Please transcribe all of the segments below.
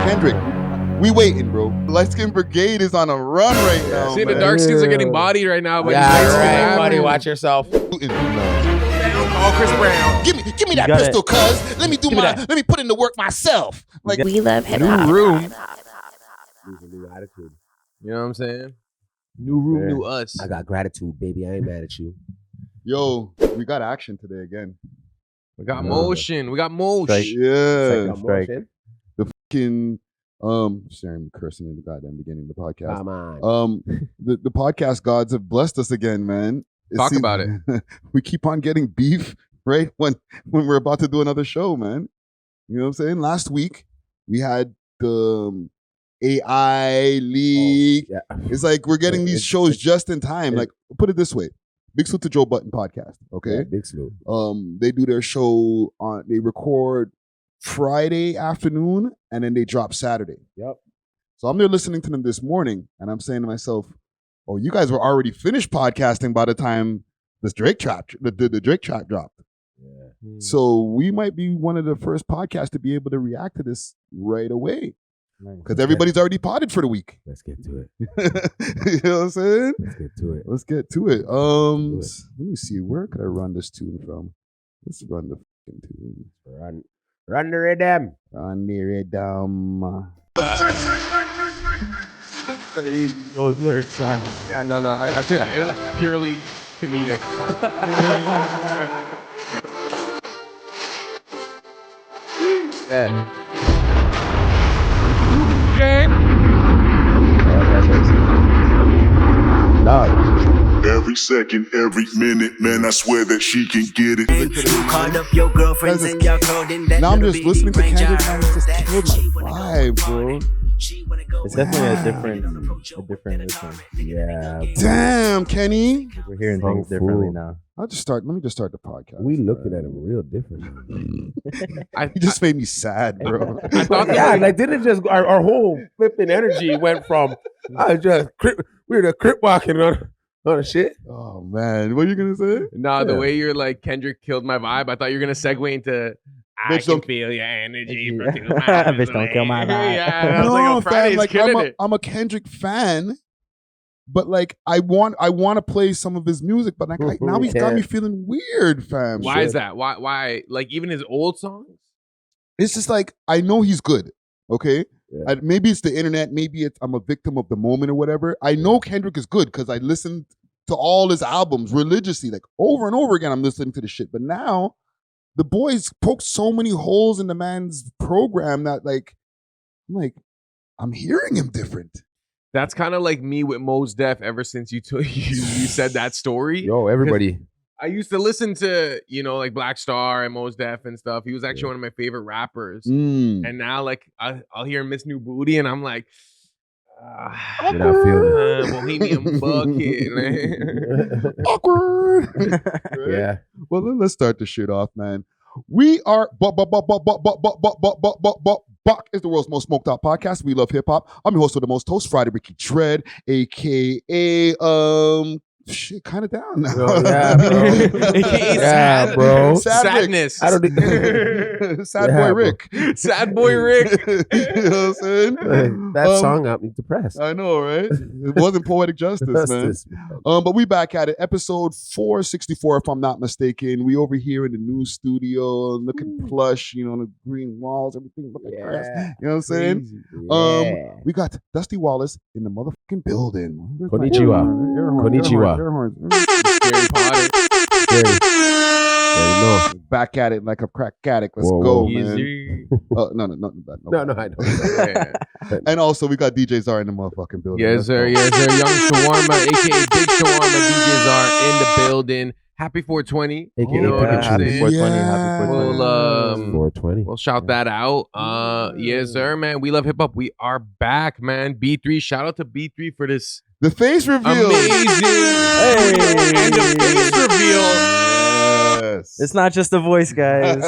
Kendrick, we waiting, bro. Light Skin Brigade is on a run right now. See, man. the dark skins are getting bodied right now. But right, buddy. Watch yourself. Oh, Chris Brown. Give me that pistol, cuz. Let me put in the work myself. Like, we love hip hop. New room. New attitude. You know what I'm saying? New room, new us. I got gratitude, baby. I ain't mad at you. yo, we got action today again. We got motion. We got motion. Strike. Yeah. Strike. The fucking sorry, I'm cursing in the goddamn beginning of the podcast. Come on. The podcast gods have blessed us again, man. Talk about it. We keep on getting beef right when we're about to do another show, man. You know what I'm saying? Last week we had the AI league. Yeah. It's like we're getting these shows just in time. Like, put it this way. Big salute to Joe Button podcast, okay? Yeah, big salute. They do their show they record Friday afternoon and then they drop Saturday. Yep. So I'm there listening to them this morning and I'm saying to myself, oh, you guys were already finished podcasting by the time this Drake track, the Drake track dropped. Yeah. So we might be one of the first podcasts to be able to react to this right away. Because everybody's already potted for the week. Let's get to it. You know what I'm saying? Let's get to it. Let's get to it. Let me see. Where could I run this tune from? Let's run the fucking tune. Run the rhythm. Run the rhythm. Those lyrics are... Yeah, no. I think it's purely comedic. Yeah. No. Every second, every minute, man, I swear that she can get it. Called up your girlfriends and your clothing. Now I'm just listening to Kendrick and it's just killed my vibe, bro. It's definitely a different listen. Yeah. Damn, Kenny. We're hearing things differently now. Let me just start the podcast. We looking at him real different. He just made me sad, bro. I thought, like didn't just our whole flipping energy went from we were the crip walking on shit. Oh man, what are you gonna say? Nah, the way you're like Kendrick killed my vibe. I thought you were gonna segue into I can feel your energy for 2 miles. Bitch, don't kill my vibe. Yeah, I was like, Friday's killing it. I'm a Kendrick fan, but like I want to play some of his music, but like now he's got me feeling weird, fam. Why is that? Why? Like even his old songs? It's just like I know he's good. Okay. Yeah. Maybe it's the internet. Maybe I'm a victim of the moment or whatever. I know Kendrick is good because I listened to all his albums religiously, like over and over again. I'm listening to the shit, but now the boys poke so many holes in the man's program that I'm hearing him different. That's kind of like me with Mos Def ever since you said that story. Yo, everybody. I used to listen to, like Black Star and Mos Def and stuff. He was actually one of my favorite rappers. And now, like, I'll hear Miss New Booty, and I'm like, Bohemian Bucket. Awkward. Right? Yeah. Well, then let's start the shit off, man. We are Buck is the world's most smoked out podcast. We love hip hop. I'm your host with the most toast, Friday Ricky Dread, aka shit, kind of down now. Yo, yeah, bro. AKA bro. Sadness. I don't think Sad boy Rick. Sad boy Rick. You know what I'm saying? That song got me depressed. I know, right? It wasn't poetic justice, man. But we back at it. Episode 464, if I'm not mistaken. We over here in the new studio, looking plush, the green walls, everything looking nice. You know what I'm saying? Yeah. We got Dusty Wallace in the motherfucking building. Konnichiwa. Scary Potter. No. Back at it like a crack addict. Let's go, man. No, No, I don't. Yeah. And also, we got DJ Czar in the motherfucking building. Yes, sir. Young Shawarma, aka Big Shawarma, DJ Czar in the building. Happy 420. AKA Happy 420. Yeah. Happy 420. 420. We'll shout that out. Yes, sir, man. We love hip hop. We are back, man. B3. Shout out to B3 for this The face reveal. amazing and the face reveal. Yes. It's not just a voice, guys.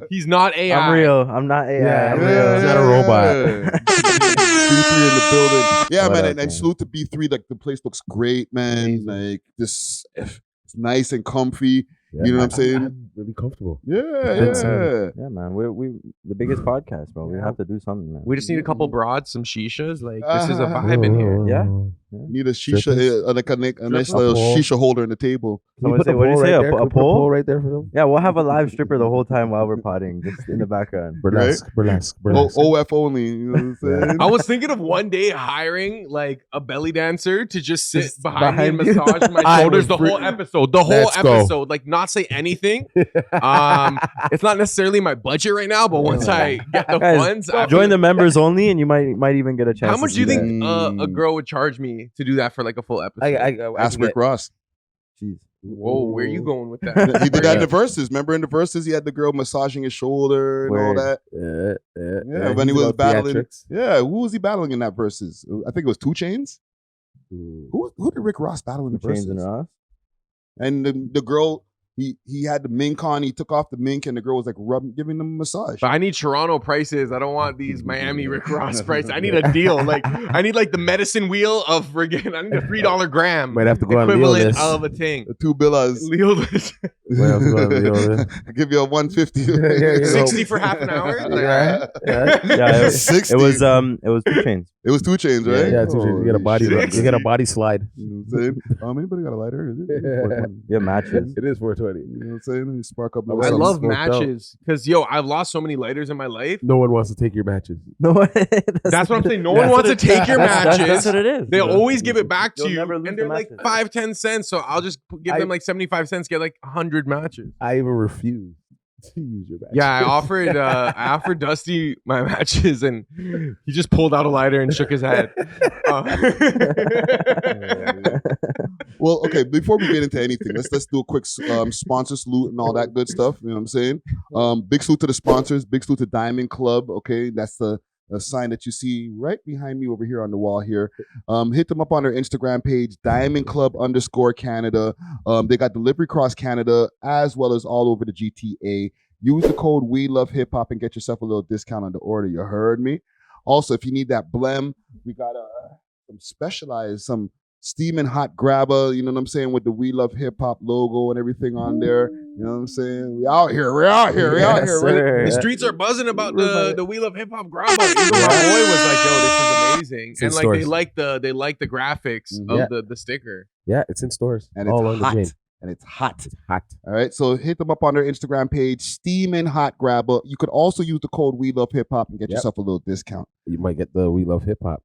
He's not AI. I'm real. I'm not AI. Yeah, I'm yeah. real. He's not a robot. B3 in the building. Yeah, What man. up, And man? salute to B3. Like, the place looks great, man. Like, this, it's nice and comfy. You know what I'm saying? I'm really comfortable. Yeah. Yeah, man. We the biggest podcast, bro. We have to do something, man. We just need a couple broads, some shishas. Like this is a vibe in here. Yeah. Need a shisha, like a nice little shisha holder in the table. Someone say, what do you say? A pole right there for them? Yeah, we'll have a live stripper the whole time while we're potting, just in the background. Burlesque. OF only. You know what I'm saying? I was thinking of one day hiring like a belly dancer to just sit behind me and massage my shoulders the whole episode. Like not say anything. It's not necessarily my budget right now, but once I get the funds, join the members only, and you might even get a chance. How much do you think a girl would charge me to do that for like a full episode? I ask Rick Ross. Jeez. Whoa, where are you going with that? He did that in the verses. Remember in the verses, he had the girl massaging his shoulder and all that. Yeah, when he was battling. Theatrics. Yeah, who was he battling in that verses? I think it was 2 Chainz. Who did Rick Ross battle in the verses? 2 Chainz and Ross. And the girl, he had the mink on. He took off the mink, and the girl was like giving him a massage. But I need Toronto prices. I don't want these Miami Rick Ross prices. I need a deal. Like I need like the medicine wheel of friggin'. I need a $3 gram. Might have to go equivalent of a thing. 2 billas. I give you a 150. 60 for half an hour. Yeah. It 60. It was 2 Chainz. It was 2 Chainz, right? Yeah, 2 Chainz. You get a body. You get a body slide. You know what I'm saying? Anybody got a lighter? Is it? Yeah, matches. It is 420. You know what I'm saying? You spark up. I love matches because I've lost so many lighters in my life. No one wants to take your matches. No, that's what I'm saying. No one wants to take your matches. That's what it is. They always give it back to You'll you, never lose and they're the like matches. 5-10 cents. So I'll just give them like 75 cents. Get like 100 matches. I even refuse to use your matches. Yeah, I offered Dusty my matches, and he just pulled out a lighter and shook his head. Well, okay, before we get into anything, let's do a quick sponsor salute and all that good stuff. You know what I'm saying? Big salute to the sponsors. Big salute to Diamond Club. Okay, that's the sign that you see right behind me over here on the wall here. Hit them up on their Instagram page, Diamond Club _Canada. They got delivery across Canada as well as all over the GTA. Use the code We Love Hip Hop and get yourself a little discount on the order. You heard me. Also, if you need that blem, we got some specialized, some steaming hot grabber, you know what I'm saying, with the We Love Hip Hop logo and everything on there. You know what I'm saying? We out here. Right? The streets are buzzing about the We Love Hip Hop grabber. Even my boy was like, "Yo, this is amazing," and like stores. they like the graphics of the sticker. Yeah, it's in stores and all it's on hot. the chain. And it's hot. It's hot. All right. So hit them up on their Instagram page, Steamin' Hot Grabber. You could also use the code We Love Hip Hop and get yourself a little discount. You might get the We Love Hip Hop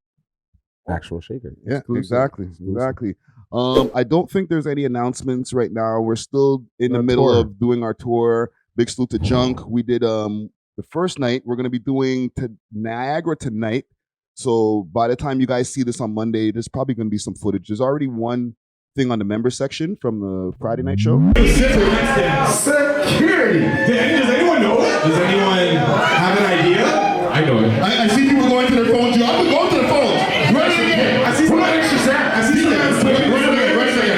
actual shaker. Yeah, exactly. I don't think there's any announcements right now. We're still in the middle of doing our tour. Big salute to Junk. We did the first night. We're gonna be doing to Niagara tonight. So by the time you guys see this on Monday, there's probably gonna be some footage. There's already one thing on the member section from the Friday night show. Security. Does anyone know it? Does anyone have an idea? I know it. I see people going to their phones. I'm going to their phones. Run it again. I see some extra Shazam. I see some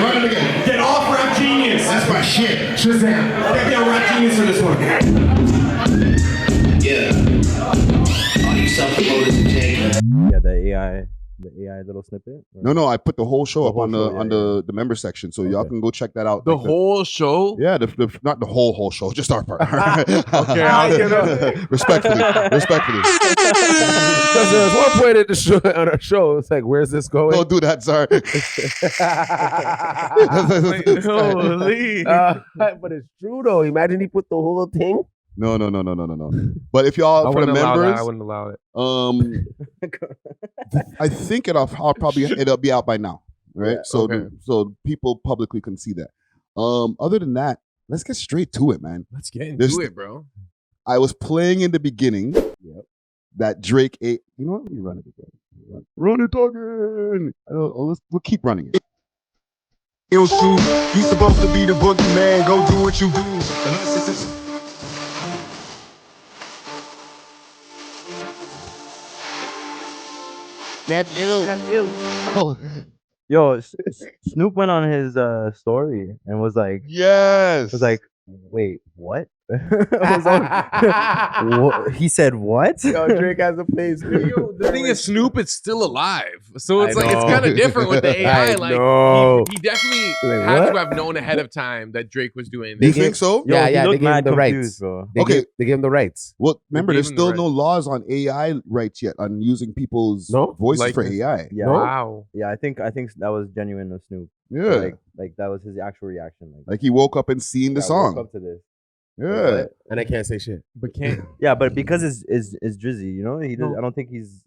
Run it again. Get off Rap Genius. That's my shit. Shazam. Get Rap Genius for this one. Yeah. All you self-promoters and take. Yeah, the AI little snippet. No, I put the whole show up on the member section, so y'all can go check that out. The whole show? Yeah, not the whole show, just our part. Okay, I'll get up. Respectfully. Because there's one point at the show on our show, it's like, where's this going? Don't do that, sorry. Holy. But it's true though. Imagine he put the whole thing. No. But if y'all for the members, I wouldn't allow it. I think it'll be out by now, right? Yeah, so people publicly can see that. Other than that, let's get straight to it, man. Let's get into it, bro. I was playing in the beginning. Yep. That Drake ate. You know what? Let me run it again. Run it again. We'll keep running it. You supposed to be the boogeyman. Go do what you do. That's you. Yo, Snoop went on his story and was like, yes. Was like, wait, what? He said what? Yo, Drake has a face. Yo, the thing is, Snoop is still alive, so it's I like it's know. kind of different with the AI. I Like know. he definitely Like, had what? to have known ahead of time that Drake was doing You this. think so? Yo, Yeah, he yeah, they looked gave him mad the rights. confused, bro. Okay. They give him the rights. Well, remember, gave there's him the still right. no laws on AI rights yet on using people's No? voices Like for this. AI. Yeah, Wow. yeah. I think that was genuine of Snoop. Yeah, Like that was his actual reaction. like he woke up and seen the yeah, song. woke up to this. Yeah, And I can't say shit. But can't. Yeah, but because it's Drizzy, you know, he does, No. I don't think he's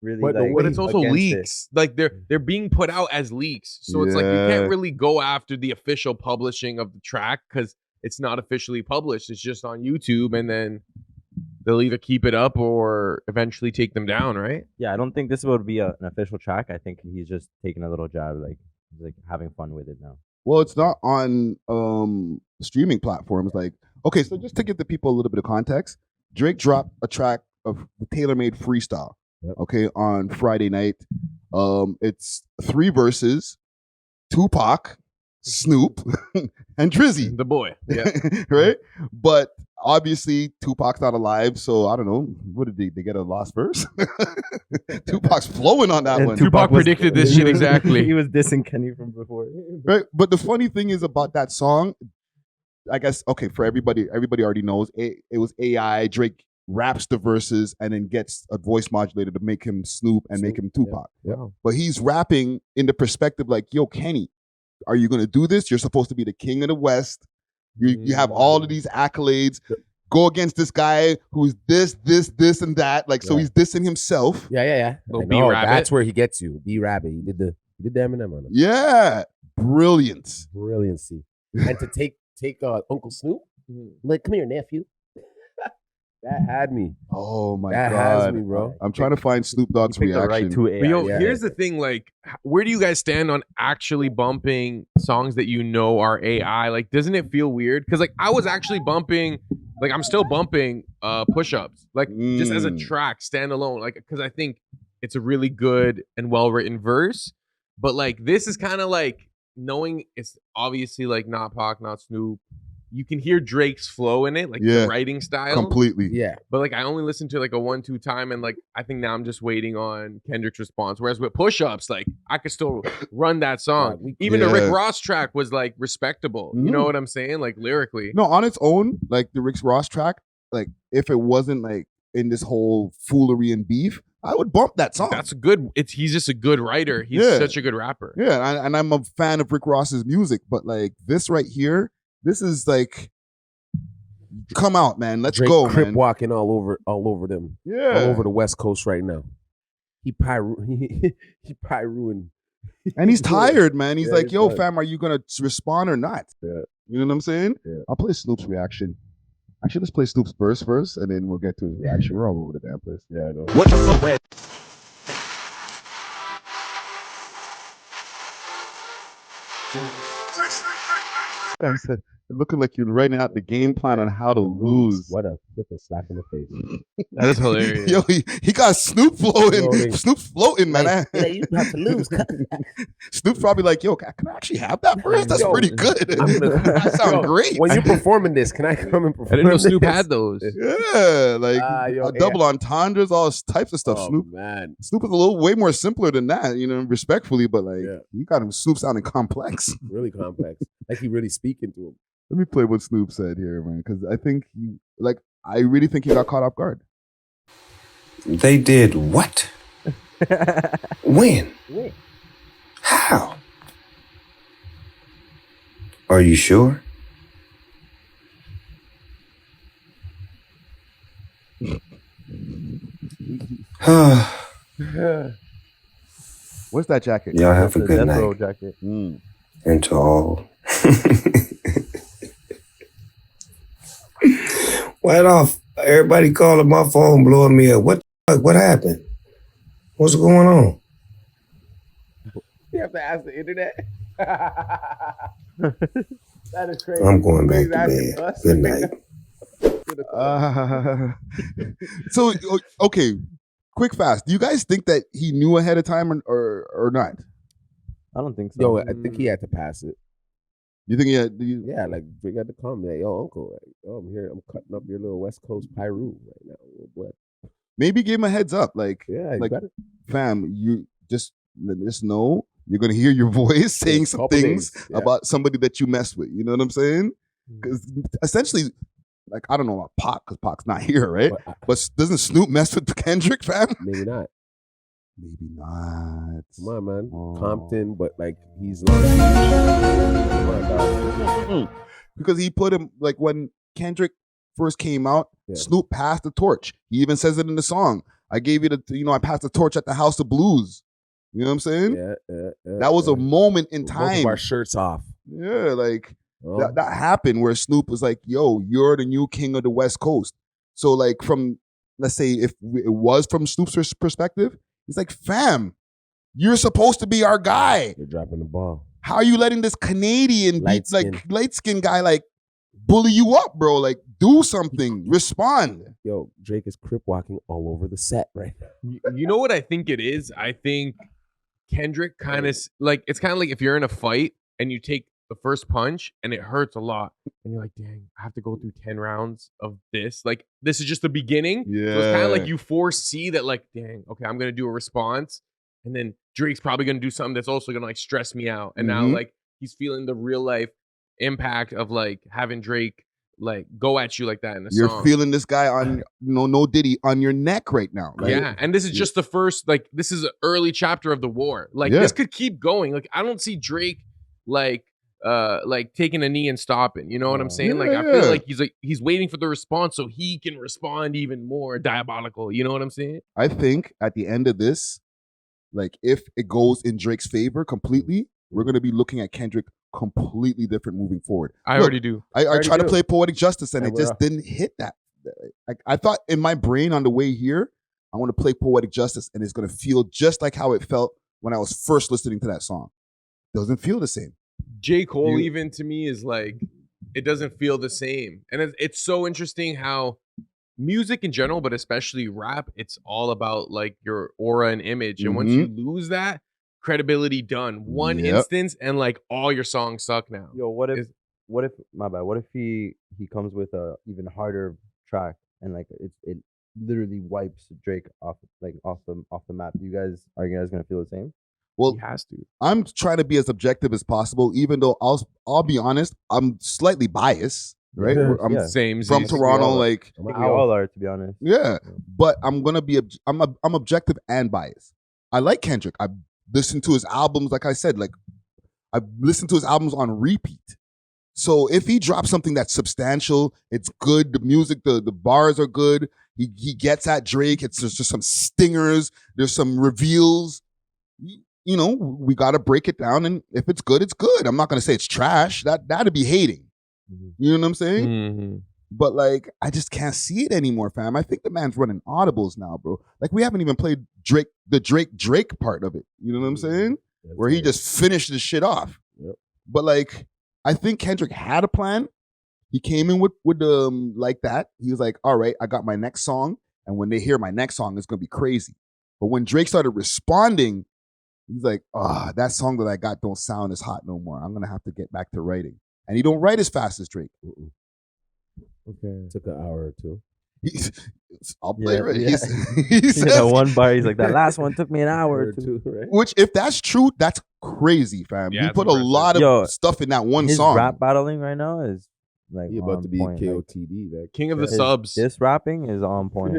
really But the like. way- But it's also against it. leaks. Like they're being put out as leaks, so it's like you Yeah. can't really go after the official publishing of the track because it's not officially published. It's just on YouTube, and then they'll either keep it up or eventually take them down, right? Yeah, I don't think this would be an official track. I think he's just taking a little jab, like he's like having fun with it now. well, it's not on streaming platforms. Like, okay, so just to give the people a little bit of context, Drake dropped a track of tailor-made freestyle. Yep. Okay, on Friday night. It's 3 verses, Tupac, Snoop, and Drizzy. The boy. Yeah. Right? But obviously Tupac's not alive, so I don't know. What did they get a lost verse? Tupac's flowing on that And one. Tupac predicted this shit exactly. He was dissing Kenny from before. Right? But the funny thing is about that song, I guess, okay, for everybody already knows it was AI. Drake raps the verses and then gets a voice modulator to make him Snoop and make him Tupac. Yeah. But he's rapping in the perspective like, yo, Kenny, are you gonna do this? You're supposed to be the king of the West. You have all of these accolades. Go against this guy who's this, and that. Like, so Yeah. he's dissing himself. Yeah. Little I know, B-Rabbit. that's where he gets you. B-Rabbit. He did the Eminem on it. Yeah. Brilliant. Brilliancy. And to take Uncle Snoop, like, come here, nephew. That had me. Oh my That has God. me, bro. I'm trying to find Snoop Dogg's Picked the reaction. right to AI. But yo, Yeah. here's the thing, like, where do you guys stand on actually bumping songs that you know are AI? Like, doesn't it feel weird? Because like I was actually bumping, like I'm still bumping push-ups, like just as a track, standalone, like because I think it's a really good and well-written verse. But like this is kind of like knowing it's obviously like not Pac, not Snoop. You can hear Drake's flow in it, like Yeah. the writing style. Completely. Yeah. But like I only listened to like a 1-2 time, and like I think now I'm just waiting on Kendrick's response. Whereas with push-ups, like I could still run that song. Even the Yeah. Rick Ross track was like respectable. You know Mhm. what I'm saying? Like lyrically. No, on its own, like the Rick Ross track, like if it wasn't like in this whole foolery and beef, I would bump that song. That's a good. He's just a good writer. He's Yeah. such a good rapper. Yeah, and I'm a fan of Rick Ross's music, but like this right here, this is like, come out, man. Let's Drake go, crip man. walking all over them. Yeah, All over the West Coast right now. He probably ruined. and he's tired, man. He's Yeah, like, he's yo, tired. fam, are you gonna respond or not? Yeah. You know what I'm saying? Yeah. I'll play Snoop's reaction. Actually, let's play Snoop's verse first, and then we'll get to his reaction. We're all over the damn place. Yeah, I know. What the fuck? I said, looking like you're writing out the game plan on how to lose. What a flipping slap in the face. That is hilarious. Yo, he got Snoop floating. Floating. Snoop's floating, man. you have to lose. Snoop's probably like, yo, can I actually have that first? That's Yo, pretty good. I'm gonna- That sound Yo, great. When you're performing this, can I come and perform? I didn't know Snoop this? had those. Yeah, like yo, double entendres, all types of stuff. Oh, Snoop man. Snoop is a little way more simpler than that, you know, respectfully, but like Yeah. you got him Snoop sounding complex. Really complex. Like he really speaking to him. Let me play what Snoop said here, man, because I think I really think he got caught off guard. They did what? When? How? Are you sure? What's that jacket? Y'all have a The good Death Row night. jacket. And to all. Why off? Everybody calling my phone, blowing me up. What the fuck? What happened? What's going on? You have to ask the internet. That is crazy. I'm going back He's to asking bed. us. Good night. So okay, quick fast. Do you guys think that he knew ahead of time or not? I don't think so. Yo, I think he had to pass it. You think you Yeah, like Drake got to come. Like, yo, uncle, like, yo, I'm here. I'm cutting up your little West Coast Pyru right now. What? maybe give him a heads up, like Yeah, you like got it. fam, you just know you're gonna hear your voice saying some couple things days, yeah. about somebody that you mess with. You know what I'm saying? Because essentially, like I don't know about Pac, because Pac's not here, right? But doesn't Snoop mess with Kendrick, fam? Maybe not. Maybe not. Come on, man. Oh. Compton, but like he's Long Beach. Come on, dog. Because he put him, like when Kendrick first came out, Yeah. Snoop passed the torch. He even says it in the song. I gave you I passed the torch at the House of Blues. You know what I'm saying? Yeah, That was a moment in Both time. of our shirts off. Yeah, like Oh. that happened where Snoop was like, yo, you're the new king of the West Coast. So like from, let's say if it was from Snoop's perspective, he's like, fam, you're supposed to be our guy. You're dropping the ball. How are you letting this Canadian Light-skinned. light-skinned guy like bully you up, bro? Like do something, respond. Yo, Drake is crip walking all over the set right now. You know what I think it is? I think Kendrick kind of like, it's kind of like if you're in a fight and you take the first punch and it hurts a lot and you're like, dang, I have to go through 10 rounds of this. Like this is just the beginning. Yeah. So it's kind of like you foresee that, like, dang, okay, I'm going to do a response. And then Drake's probably going to do something that's also going to like stress me out. And now like he's feeling the real life impact of like having Drake like go at you like that in the You're song. feeling this guy on no Diddy on your neck right now. Right? Yeah, and this is just the first, like, this is an early chapter of the war. Like, Yeah. this could keep going. Like, I don't see Drake like taking a knee and stopping. You know what I'm saying? Like, I feel Yeah. like he's waiting for the response so he can respond even more diabolical. You know what I'm saying? I think at the end of this, like if it goes in Drake's favor completely, we're gonna be looking at Kendrick completely different moving forward. I Look, already do. I already tried to do. play Poetic Justice and Yeah, it we're just off. didn't hit that. Like I thought in my brain on the way here, I want to play Poetic Justice and it's gonna feel just like how it felt when I was first listening to that song. Doesn't feel the same. J. Cole You- even to me is like, it doesn't feel the same. And it's so interesting how music in general, but especially rap, it's all about like your aura and image. And once you lose that, credibility done. One Yep. instance and like all your songs suck now. Yo, what if Is- my bad? What if he comes with a even harder track and like it literally wipes Drake off the map? Are you guys gonna feel the same? Well, He has to. I'm trying to be as objective as possible, even though I'll be honest, I'm slightly biased, right? Yeah. I'm Yeah. Same. from Z's. Toronto, like I think we all are, to be honest. yeah. But I'm gonna be I'm objective and biased. I like Kendrick. I listened to his albums, like I said, like I've listened to his albums on repeat. So if he drops something that's substantial, it's good. The music, the bars are good. He gets at Drake. There's just some stingers. There's some reveals. You know, we got to break it down, and if it's good, it's good. I'm not gonna say it's trash. That'd be hating. You know what I'm saying? Mhm. But like, I just can't see it anymore, fam. I think the man's running audibles now, bro. Like, we haven't even played the Drake part of it. You know what I'm saying? Where he just finished the shit off. Yep. But like, I think Kendrick had a plan. He came in with like that. He was like, all right, I got my next song, and when they hear my next song, it's gonna be crazy. But when Drake started responding, he's like, that song that I got don't sound as hot no more. I'm gonna have to get back to writing. And he don't write as fast as Drake. Okay. Took an hour or two. I'll play Yeah, it. yeah. He says, That one bar, he's like, that last one took me an hour or two. right? which if that's true, that's crazy, fam. Yeah, He it's put a impressive. lot of Yo, stuff in that one His song. rap battling right now is like He about on to be point. Like, KOTD. Like, King of the his- subs. this rapping is on point.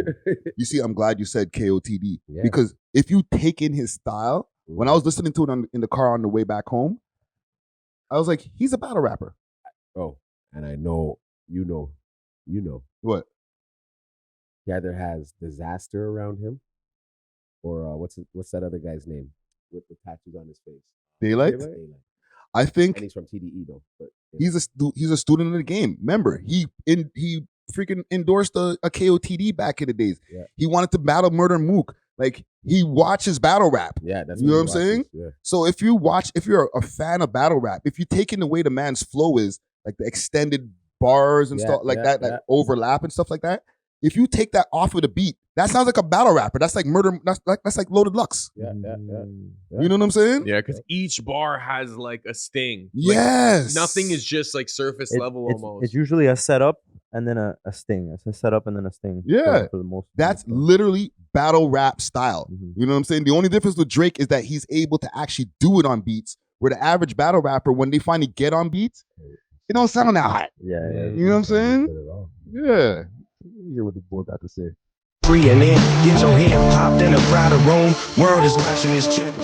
You see, I'm glad you said KOTD Yeah. because if you take in his style, when I was listening to it in the car on the way back home, I was like, he's a battle rapper. Oh, and I know, you know. What? He either has disaster around him, or what's that other guy's name with the tattoos on his face? Daylight? Daylight. I think And he's from TDE though. But he's a student of the game. Remember, he freaking endorsed a KOTD back in the days. Yeah. He wanted to battle Murder Mook. Like, he watches battle rap. yeah, that's You know he what I'm saying? watches, Yeah. So if you're a fan of battle rap, if you take in the way the man's flow is, like the extended bars and Yeah, stuff like yeah, that, yeah. like overlap and stuff like that, if you take that off of the beat, that sounds like a battle rapper. That's like murder. That's like Loaded Lux. Yeah. You know what I'm saying? Yeah, because each bar has like a sting. Yes. Like, nothing is just like surface level almost. It's usually a setup and then a sting. It's a setup and then a sting. Yeah. For the most. That's literally battle rap style. Mm-hmm. You know what I'm saying? The only difference with Drake is that he's able to actually do it on beats, where the average battle rapper, when they finally get on beats, it don't sound that hot. Yeah. You know what I'm saying? Yeah. Hear what the boy got to say. Free and in, get your head popped in a crowded room. World is watching this chick.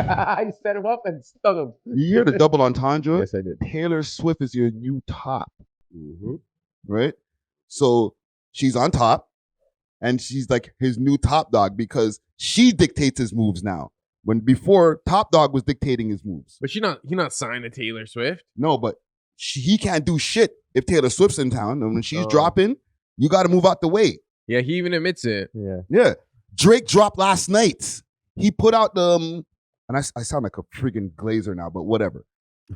I set him up and stung him. You hear the double entendre? Yes, I did. Taylor Swift is your new top, Mm-hmm. right? So she's on top, and she's like his new top dog because she dictates his moves now. When before, Top Dog was dictating his moves. But you're not signed to Taylor Swift. No, but he can't do shit if Taylor Swift's in town. And when she's dropping, you got to move out the way. Yeah, he even admits it. Yeah. Drake dropped last night. He put out the, and I sound like a freaking glazer now, but whatever.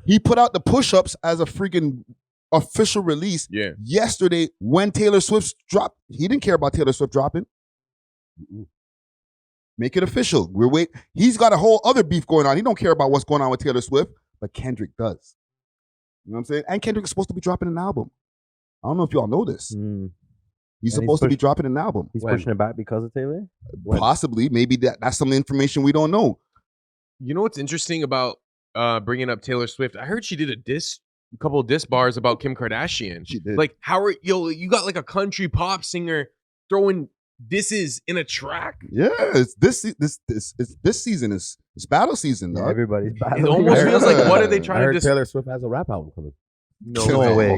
He put out the push-ups as a freaking official release yesterday when Taylor Swift dropped. He didn't care about Taylor Swift dropping. Make it official. We're wait. He's got a whole other beef going on. He don't care about what's going on with Taylor Swift, but Kendrick does. You know what I'm saying? And Kendrick is supposed to be dropping an album. I don't know if y'all know this. He's supposed to be dropping an album. He's pushing it back because of Taylor? Possibly. Maybe that's some information we don't know. You know what's interesting about bringing up Taylor Swift? I heard she did a couple of diss bars about Kim Kardashian. She did. Like, you got like a country pop singer throwing disses in a track? Yeah, it's this season. It's battle season, dog. Everybody's battling. It almost feels like, what are they trying to do? Taylor Swift has a rap album coming. No way.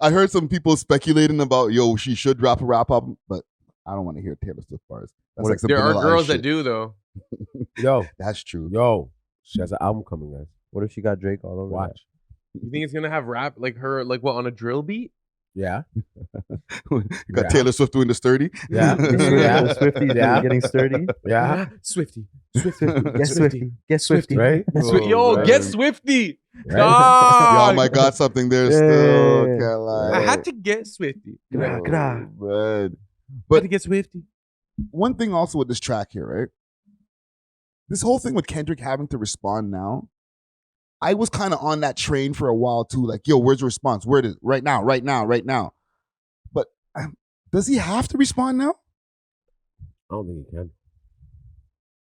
I heard some people speculating about, she should drop a rap album, but I don't want to hear Taylor Swift bars. That's like some there are Vanilla Ice girls that shit. do, though. Yo, that's true. She has an album coming, guys. What if she got Drake all over? Watch. You think it's gonna have rap like her, like what, on a drill beat? Yeah. You got Taylor Swift doing the sturdy. Yeah. The Swifties getting sturdy. Yeah. Swifty. Get Swifty. Get Swifty. Right? Get Swifty. Right? Y'all might got something there still. Can't lie. I had to get Swifty. Man. Had But to get Swifty. one thing also with this track here, right? This whole thing with Kendrick having to respond now, I was kind of on that train for a while too. Like, where's the response? Where it is? Right now. But does he have to respond now? I don't think he can.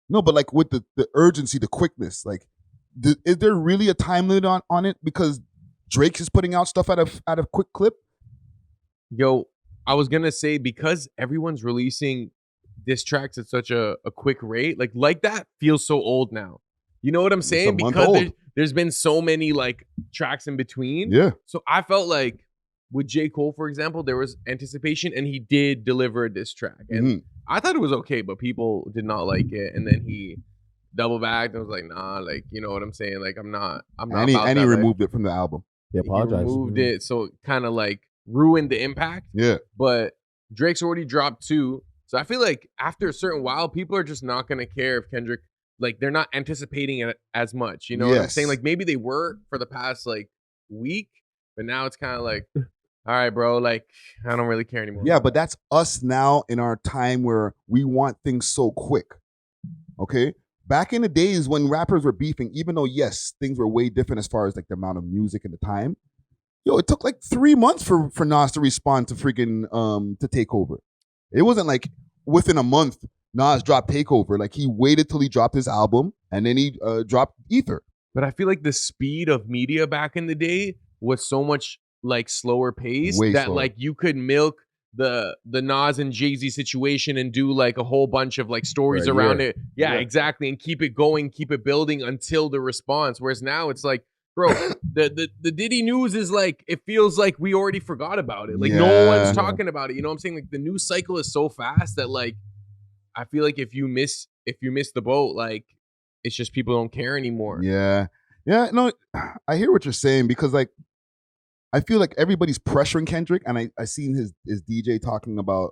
No, but like with the urgency, the quickness, like, is there really a time limit on it? Because Drake is putting out stuff at a quick clip. Yo, I was gonna say, because everyone's releasing diss tracks at such a quick rate, like that feels so old now. You know what I'm saying? Because there's been so many like tracks in between. Yeah. So I felt like with J. Cole, for example, there was anticipation and he did deliver a diss track. And I thought it was okay, but people did not like it. And then he double backed and was like, nah, like, you know what I'm saying? Like, I'm not And he removed it from the album. He apologized. He removed it, so it kind of like ruined the impact. Yeah. But Drake's already dropped 2. So I feel like after a certain while, people are just not going to care if Kendrick, like, they're not anticipating it as much. You know what I'm saying? Like, maybe they were for the past, like, week, but now it's kind of like, all right, bro, like, I don't really care anymore. Yeah, but that's us now in our time where we want things so quick. Okay? Back in the days when rappers were beefing, even though, yes, things were way different as far as, like, the amount of music and the time, it took, like, 3 months for Nas to respond to freaking, to Takeover. It wasn't like within a month, Nas dropped Takeover. Like, he waited till he dropped his album, and then he dropped Ether. But I feel like the speed of media back in the day was so much like slower pace that slower. like you could milk the Nas and Jay-Z situation and do like a whole bunch of like stories around it. Yeah, exactly. And keep it going, keep it building until the response. Whereas now it's like Bro, the Diddy news is like, it feels like we already forgot about it. Like no one's talking about it. You know what I'm saying? Like the news cycle is so fast that like I feel like if you miss the boat, like it's just people don't care anymore. Yeah. No, I hear what you're saying because like I feel like everybody's pressuring Kendrick, and I seen his DJ talking about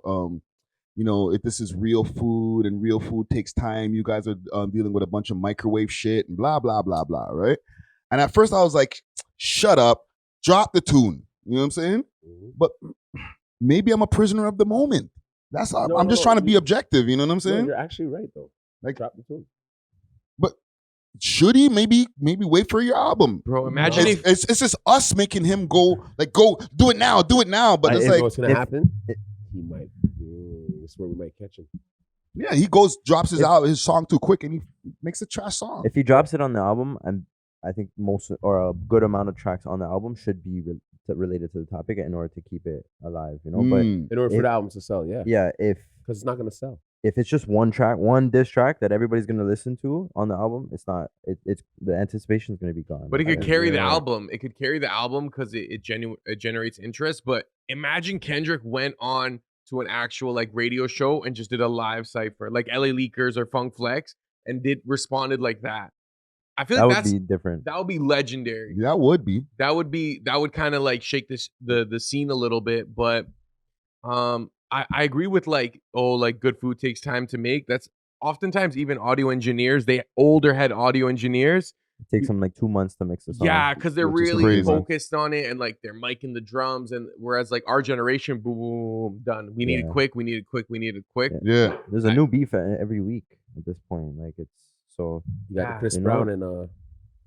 you know, if this is real food and real food takes time, you guys are dealing with a bunch of microwave shit and blah blah blah blah, right? And at first I was like, shut up, drop the tune. You know what I'm saying? But maybe I'm a prisoner of the moment. That's all. I'm just trying to be objective. You know what I'm saying? You're actually right though. Like, drop the tune. But should he maybe wait for your album, bro? Imagine if it's just us making him go do it now. But it's like what's gonna happen? He might. That's where we might catch him. Yeah, he drops his song too quick, and he makes a trash song. If he drops it on the album, I think most or a good amount of tracks on the album should be related to the topic in order to keep it alive, you know. But in order for the album to sell, because it's not gonna sell. If it's just one diss track that everybody's gonna listen to on the album, it's not. It's the anticipation is gonna be gone. But it could carry the album. It could carry the album because it generates interest. But imagine Kendrick went on to an actual like radio show and just did a live cipher, like LA Leakers or Funk Flex, and responded like that. I feel like that would be different. That would be legendary. That would be. That would kind of like shake the scene a little bit. But I agree with like good food takes time to make. That's oftentimes even audio engineers, older head audio engineers. It takes them like 2 months to mix a song. Yeah, because they're really focused on it and like they're miking the drums. And whereas like our generation, boom, done. We need it quick. We need it quick. We need it quick. Yeah. There's a new beef every week at this point. Like it's so. You got Chris Brown and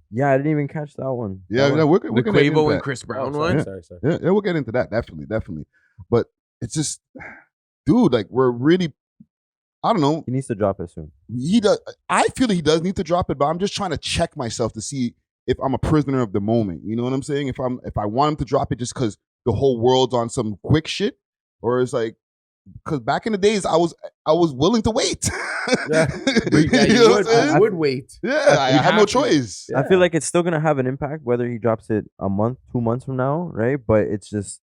Yeah, I didn't even catch that one. Yeah, we're the gonna Quavo and Chris Brown one. Sorry. Yeah, we'll get into that definitely. But it's just, dude, like we're really. I don't know. He needs to drop it soon. He does. I feel he does need to drop it, but I'm just trying to check myself to see if I'm a prisoner of the moment. You know what I'm saying? If I want him to drop it just because the whole world's on some quick shit, or it's like, because back in the days I was willing to wait. I would wait. Yeah, I had no choice. I feel like it's still gonna have an impact whether he drops it a month, 2 months from now, right? But it's just,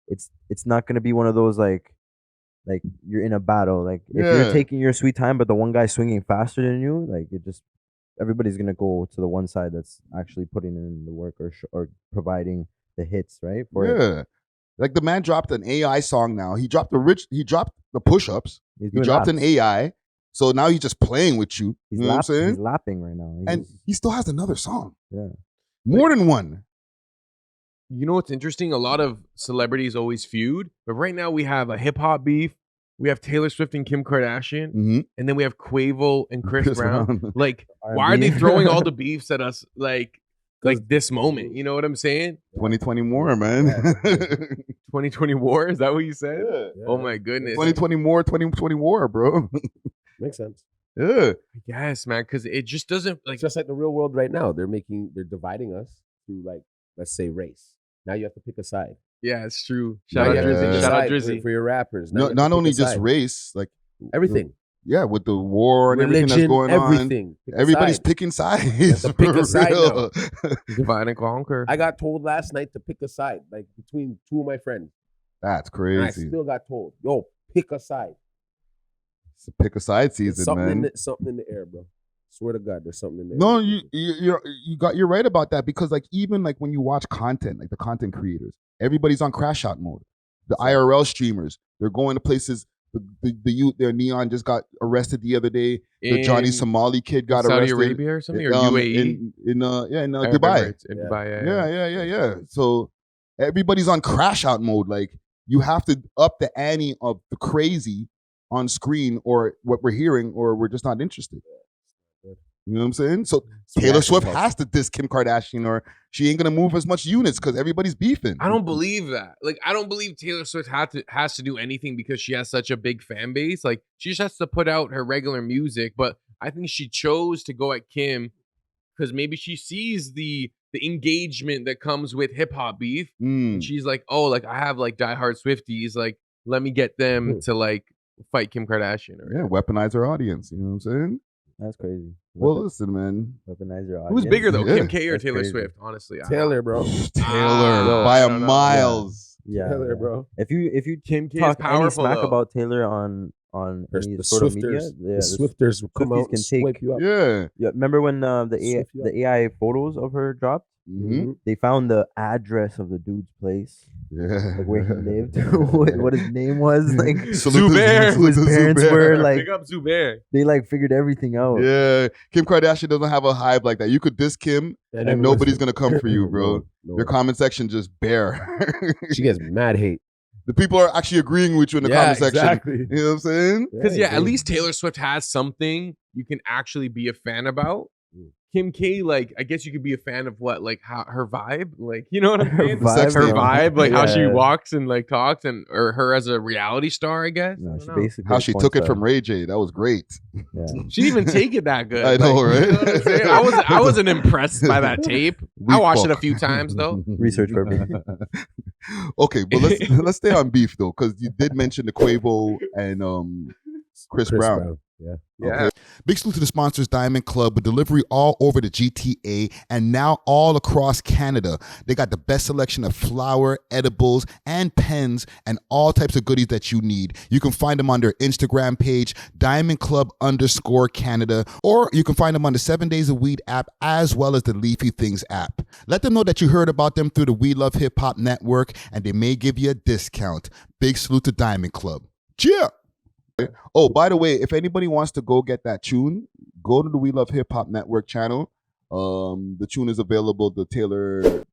it's not gonna be one of those like you're in a battle. Like if you're taking your sweet time, but the one guy's swinging faster than you, like it just everybody's gonna go to the one side that's actually putting in the work or providing the hits, right? Like the man dropped an AI song now. He dropped the push-ups. He dropped an AI. So now he's just playing with you. You know what I'm saying? He's lapping right now. And he still has another song. Yeah. More than one. You know what's interesting? A lot of celebrities always feud, but right now we have a hip hop beef. We have Taylor Swift and Kim Kardashian, and then we have Quavo and Chris Brown. Like, why are they throwing all the beefs at us? Like this moment, you know what I'm saying? 2020 more, man. 2020 war? Is that what you said? Yeah. Oh my goodness. 2020 more, 2020 war, bro. Makes sense. Yeah. Yes, man, because it just doesn't like. It's just like the real world right now. They're dividing us through like, let's say, race. Now you have to pick a side. Yeah, it's true. Shout out Drizzy. Shout out Drizzy for your rappers. No, not only just race, like everything. Yeah, with the war and religion, everything that's going everything. on. Everybody's picking sides. Pick a side now. Divide and conquer. I got told last night to pick a side, like between two of my friends. That's crazy. And I still got told, yo, pick a side. It's a pick a side season, man. Something in the air, bro. Swear to God, there's something in there. No, you're right about that, because like even like when you watch content, like the content creators, everybody's on crash out mode. The IRL streamers, they're going to places. The youth there, Neon just got arrested the other day. The Johnny Somali kid got arrested. Saudi Arabia or something, or UAE? In Dubai. In Dubai, yeah. So everybody's on crash out mode. Like you have to up the ante of the crazy on screen, or what we're hearing, or we're just not interested. You know what I'm saying? So Taylor Swift has to diss Kim Kardashian, or she ain't gonna move as much units because everybody's beefing. I don't believe that. Like, I don't believe Taylor Swift has to do anything because she has such a big fan base. Like, she just has to put out her regular music. But I think she chose to go at Kim because maybe she sees the engagement that comes with hip hop beef. And she's like, oh, like I have like diehard Swifties. Like, let me get them to like fight Kim Kardashian. Or weaponize her audience. You know what I'm saying? That's crazy. Well, listen, man. Weaponize your audience. Who's bigger though, Yeah. Kim K or That's Taylor crazy. Swift? Honestly, Taylor, bro. Taylor by I a don't know. miles. Yeah, Taylor, yeah. bro. If you Kim K is talk any powerful, smack though. about Taylor on any The sort of media, Swifters, yeah, the Swifters will come Swifties out can and take- swipe you up. Yeah. yeah. Remember when Swift you up. the AI photos of her dropped? Mm-hmm. They found the address of the dude's place, Yeah. like where he lived, what his name was, like Zubair. who his parents were. Like Big up Zubair. they like figured everything out. Yeah. Kim Kardashian doesn't have a hive like that. You could diss Kim and everyone's- nobody's gonna come for you, bro. No. Your comment section just bare. She gets mad hate. The people are actually agreeing with you in the comment section. Exactly. You know what I'm saying? Because at least Taylor Swift has something you can actually be a fan about. Kim K, like, I guess you could be a fan of what, like, how her vibe, like, you know what I'm saying? vibe, Her yeah. vibe, like how she Yeah. walks and like talks, and or her as a reality star, I guess. No, I she don't know. basically How a she porn took it star. from Ray J. That was great. Yeah. She didn't even take it that good. I know, right? You know what I'm saying? I wasn't impressed by that tape. I Weak watched it a fuck. few times though. Research purpose. Okay, but let's stay on beef though, because you did mention the Quavo and Chris Brown. Yeah. Yeah. Big salute to the sponsors, Diamond Club, with delivery all over the GTA and now all across Canada. They got the best selection of flour, edibles, and pens, and all types of goodies that you need. You can find them on their Instagram page, DiamondClub_Canada, or you can find them on the 7 Days of Weed app as well as the Leafy Things app. Let them know that you heard about them through the We Love Hip Hop Network, and they may give you a discount. Big salute to Diamond Club. Cheer! Oh, by the way, if anybody wants to go get that tune, go to the We Love Hip Hop Network channel. The tune is available, the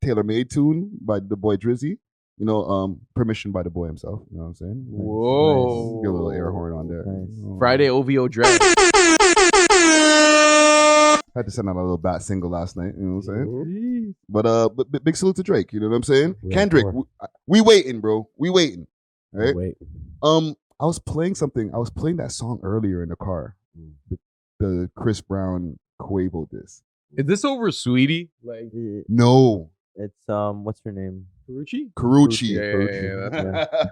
tailor-made tune by the boy Drizzy. You know, permission by the boy himself. You know what I'm saying? Whoa. Get a little air horn on there. Nice. Oh. Friday OVO Dread. Had to send out a little bat single last night. You know what I'm saying? But big salute to Drake. You know what I'm saying? Yeah, Kendrick, sure. we waiting, bro. We waiting. Right? Wait. I was playing something. I was playing that song earlier in the car. The Chris Brown Quavo diss. Is this over Sweetie? Like No. It's what's her name? Karuchi. Yeah, that's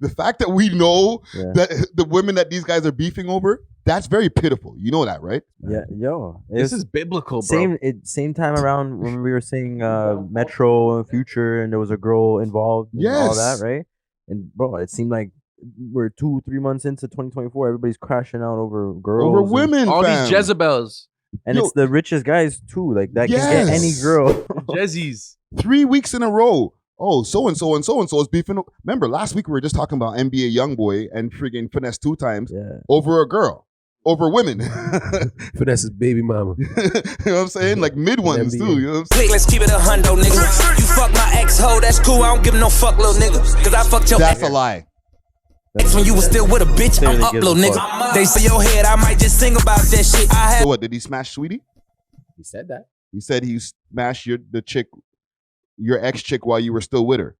The fact that we know Yeah. that the women that these guys are beefing over, that's very pitiful. You know that, right? Yeah, yo. This is biblical, bro. Same time around when we were saying Metro and Future, and there was a girl involved. And all that, Yes. right? And bro, it seemed like we're 2-3 months into 2024. Everybody's crashing out over girls, Over and- women, All fam. these Jezebels, and Yo. it's the richest guys too. Like that can get any Yes. girl. Jezzies. 3 weeks in a row. Oh, so-and-so and so-and-so is beefing. Remember, last week we were just talking about NBA Youngboy and friggin' Finesse 2 times Yeah. over a girl. Over women. Finesse's baby mama. You know what I'm saying? Like mid ones NBA. too. You know what I'm saying? Let's keep it 100, nigga. You fuck my ex-hoe, that's cool. I don't give no fuck, little nigga. Cause I fucked your That's a lie. ex when you was still with a bitch. I'm Clearly up, gives a little fuck. nigga. They say your head, I might just sing about that shit. I had So what, did he smash Sweetie? He said that. He said he smashed your ex chick while you were still with her.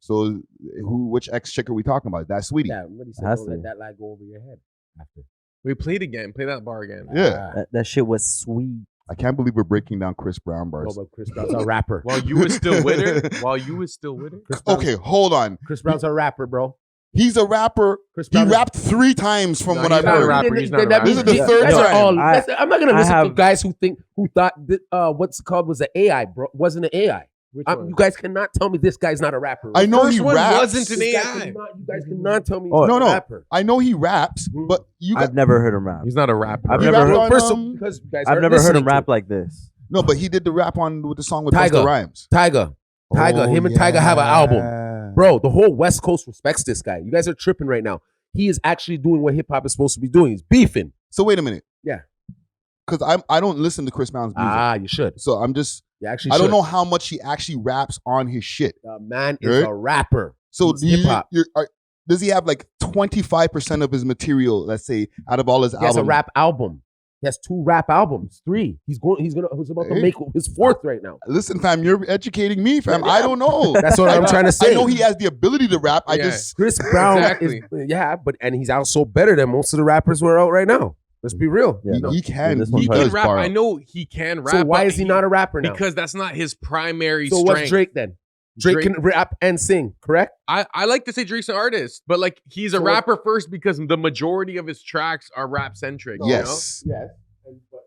So which ex chick are we talking about? That's Sweetie. Yeah, what he said, Has don't to. let that lie go over your head. After. We played again. Play that bar again. Yeah. That shit was sweet. I can't believe we're breaking down Chris Brown No, bars. but Chris Brown's a rapper. While you was still with her. While you was still with her. Chris Brown's- Okay, hold on. Chris Brown's a rapper, bro. He's a rapper. Chris He Brown is- rapped 3 times from No, what he's I've not a heard. rapper. He's not a That rapper. means This is the third guys are time. all- I'm not gonna I listen to have- guys who thought that, what's it called was an AI, bro. Wasn't an AI. Which You guys cannot tell me this guy's not a rapper. I know First he one raps. wasn't an This guy AI. You guys cannot tell me Oh, he's No, not no. a rapper. I know he raps, but you got I've never heard him rap. He's not a rapper. I've He never rapped heard, on, First, because you guys I've aren't never heard listening him to rap it. like this. no, but he did the rap on with the song with Tyga. Busta Rhymes. Tyga, Oh, him and Tyga have an album. yeah. Bro, the whole West Coast respects this guy. You guys are tripping right now. He is actually doing what hip hop is supposed to be doing. He's beefing. So wait a minute. Yeah. Because I don't listen to Chris Brown's music. You should. So I'm just You actually I don't should. know how much he actually raps on his shit. The man is Right? a rapper. So He's do you, hip-hop. does he have like 25% of his material, let's say, out of all his He has albums? a rap album. He has 2 rap albums. 3. He's about to Hey. make his 4th right now. Listen, fam, you're educating me, fam. Yeah. I don't know. That's what I'm trying to say. I know he has the ability to rap. I Yeah. just Chris Brown Exactly. and he's also better than most of the rappers who are out right now. Let's be real. Yeah, he can. this He one He does can rap. bar I up. know he can rap. So why but is he not a rapper now? Because that's not his primary So strength. what's Drake then? Drake can rap and sing, correct? I like to say Drake's an artist, but like he's a So- rapper first because the majority of his tracks are rap centric. Yes. Yes.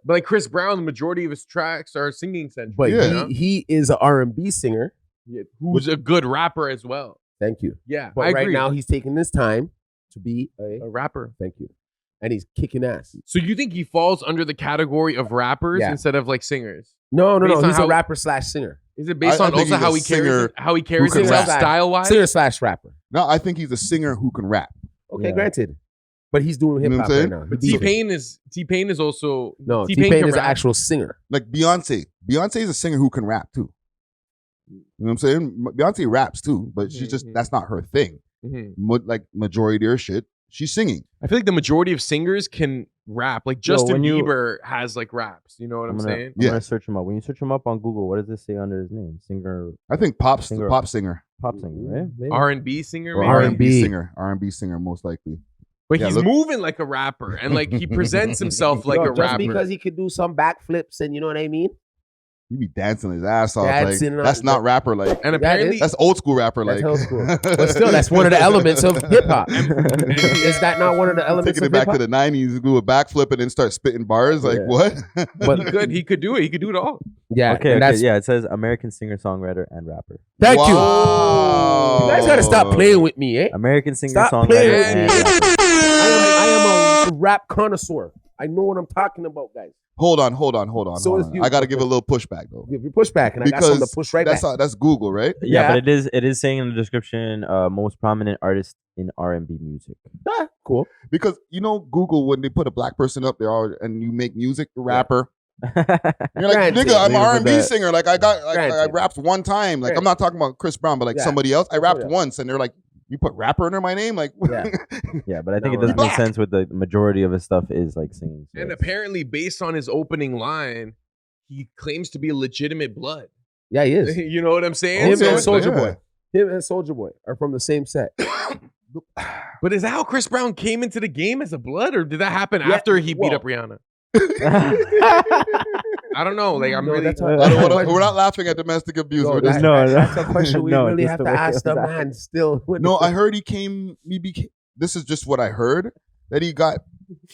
But like Chris Brown, the majority of his tracks are singing centric. But Yeah. he is an R&B singer. Yeah, who's a good rapper as well. Thank you. Yeah, But I right agree. now he's taking this time to be a rapper. Thank you. And he's kicking ass. So you think he falls under the category of rappers Yeah. instead of like singers? No. Based on He's how- a rapper / singer. Is it based I on think also he's how a he carries singer himself who can rap. style wise? Singer / rapper. No, I think he's a singer who can rap. Okay, Yeah. granted. But he's doing You know hip hop what I'm right saying? now. But He beat T-Pain is also No, T-Pain T-Pain can is an rap. actual singer. Like Beyonce. Beyonce is a singer who can rap too. You know what I'm saying? Beyonce raps too, but she's just that's not her thing. Like majority of her shit, she's singing. I feel like the majority of singers can rap. Like Justin when you- Bieber has like raps. You know what I'm saying? I'm gonna search him up. When you search him up on Google, what does it say under his name? Singer, I think pop Singer. singer. pop singer, right? Maybe. R&B singer, Or maybe? R&B singer most likely. But Yeah, he's look- moving like a rapper, and like he presents himself like a Just rapper. because he could do some backflips and you know what I mean? He be dancing his ass off. Dancing Like, that's on- not rapper like. And apparently, That's old school rapper That's like. old school. But still, that's one of the elements of hip hop. Is that not one of the elements Taking it of back hip to hop? the 90s, do a backflip and then start spitting bars. Like, Yeah. what? But he could do it. He could do it all. yeah, Okay, and that's yeah. It says American singer, songwriter, and rapper. thank you. Wow. You guys gotta stop playing with me, eh? American singer, Stop playing songwriter, with and me. rapper. I am a rap connoisseur. I know what I'm talking about, guys. Hold on. So is you. I got to give a little pushback though. Give your pushback, and I got something to push right back. That's Google, right? Yeah, Yeah. but it is saying in the description, most prominent artist in R&B music. Ah, cool. Because you know Google, when they put a black person up there and you make music, rapper. You're like, Granted. nigga, I'm an Leave it R&B with that. singer. Like I Granted. rapped one time. Like I'm Granted. not talking about Chris Brown, but like Yeah. somebody else. I rapped yeah. once, and they're like, you put rapper under my name, like. Yeah. Yeah, but I think No, it doesn't right. make sense with the majority of his stuff is like singing. so And it's- apparently, based on his opening line, he claims to be a legitimate blood. Yeah, he is. You know what I'm saying? Him So and it's Soldier like- Boy. Him and Soldier Boy are from the same set. But is that how Chris Brown came into the game as a blood, or did that happen Yeah, after he beat well- up Rihanna? I don't know. Like I'm No, really. that's I don't wanna- we're not laughing at domestic abuse. No, We're just- that's a question we No, really just have the to way it ask the was man still. No, I heard he became. This is just what I heard, that he got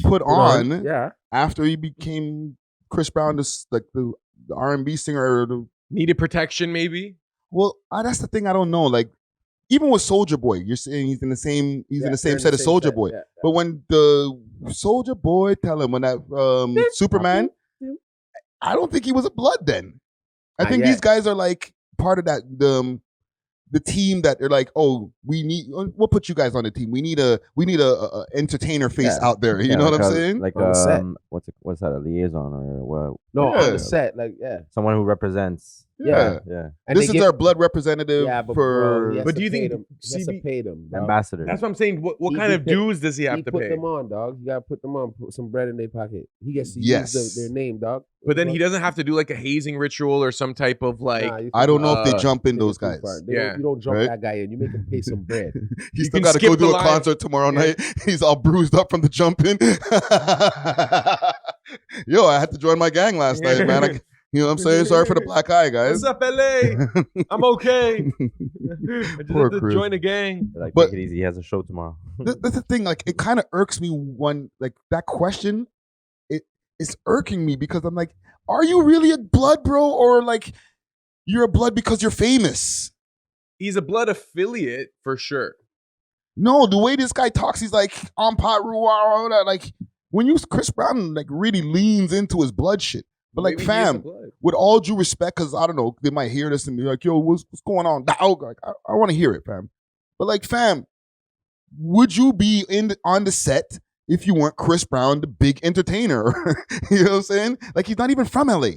put on Yeah. after he became Chris Brown, like the R&B singer. Or the, Needed protection, maybe. well, that's the thing. I don't know. Like even with Soldier Boy, you're saying he's in the same. He's in the same set as Soldier Boy. Yeah. But when the Soldier Boy tell him when that Superman, I don't think he was a blood then. I Not think yet. these guys are like part of that the team that they're like, oh, we'll put you guys on the team. We need a entertainer face Yeah. out there. You Yeah, know what I'm like saying? Like On the set. what's that? A liaison or what? No, Yeah. on the set, like Someone who represents. Yeah. Yeah. And This they is get- our blood representative Yeah, but for. bro, he has But to do you pay think them. He has to CB pay them, bro. Ambassador. That's what I'm saying. What He- kind he of put- dues does he have He to put pay? them on, dog. You gotta put them on. Put some bread in their pocket. He gets to Yes. use their name, dog. But then he doesn't have to do like a hazing ritual or some type of like. Nah, you I don't know if they Uh, jump in take those it too guys. far. Yeah. You don't jump Right? that guy in. You make him pay some bread. He You still can got to go skip do the a line. concert tomorrow night. He's all bruised up from the jumping. Yo, I had to join my gang last night, man. You know what I'm saying? Sorry for the black eye, guys. What's up, LA? I'm okay. I just Poor had to Chris. join a gang. Like, But- take it easy. He has a show tomorrow. That's the thing. Like, it kind of irks me when, like, that question. It's irking me because I'm like, are you really a blood, bro, or like you're a blood because you're famous? He's a blood affiliate for sure. No, the way this guy talks, he's like on pot ruah, like when you Chris Brown like really leans into his blood shit. But like, Maybe he is a fam, blood. with all due respect, because I don't know, they might hear this and be like, yo, what's going on? Dog? Like, I want to hear it, fam. But like, fam, would you be on the set if you weren't Chris Brown, the big entertainer? You know what I'm saying? Like, he's not even from LA.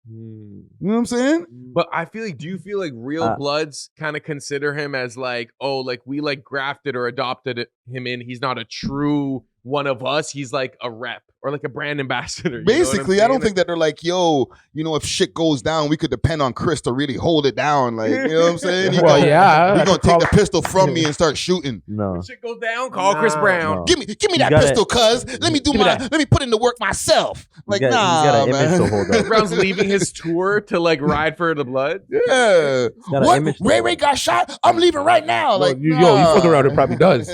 You know what I'm saying? But I feel like, do you feel like real bloods kind of consider him as like, oh, like we like grafted or adopted him in? He's not a true one of us. He's like a rep or like a brand ambassador. You know what I'm Basically, I saying? don't think that they're like, yo, you know, if shit goes down, we could depend on Chris to really hold it down. Like, you know what I'm saying? Well, yeah, He's gonna take the pistol from me and start shooting. No. Shit goes down. Call Chris Brown. No. Give me that gotta- pistol, cuz. Let me put in the work myself. Like, He's got nah, an image to man. hold Chris up. Brown's leaving his tour to like ride for the blood. Yeah. got an What? image to Ray hold Ray up. got shot? I'm leaving right now. Like, you nah. fuck around, it probably does.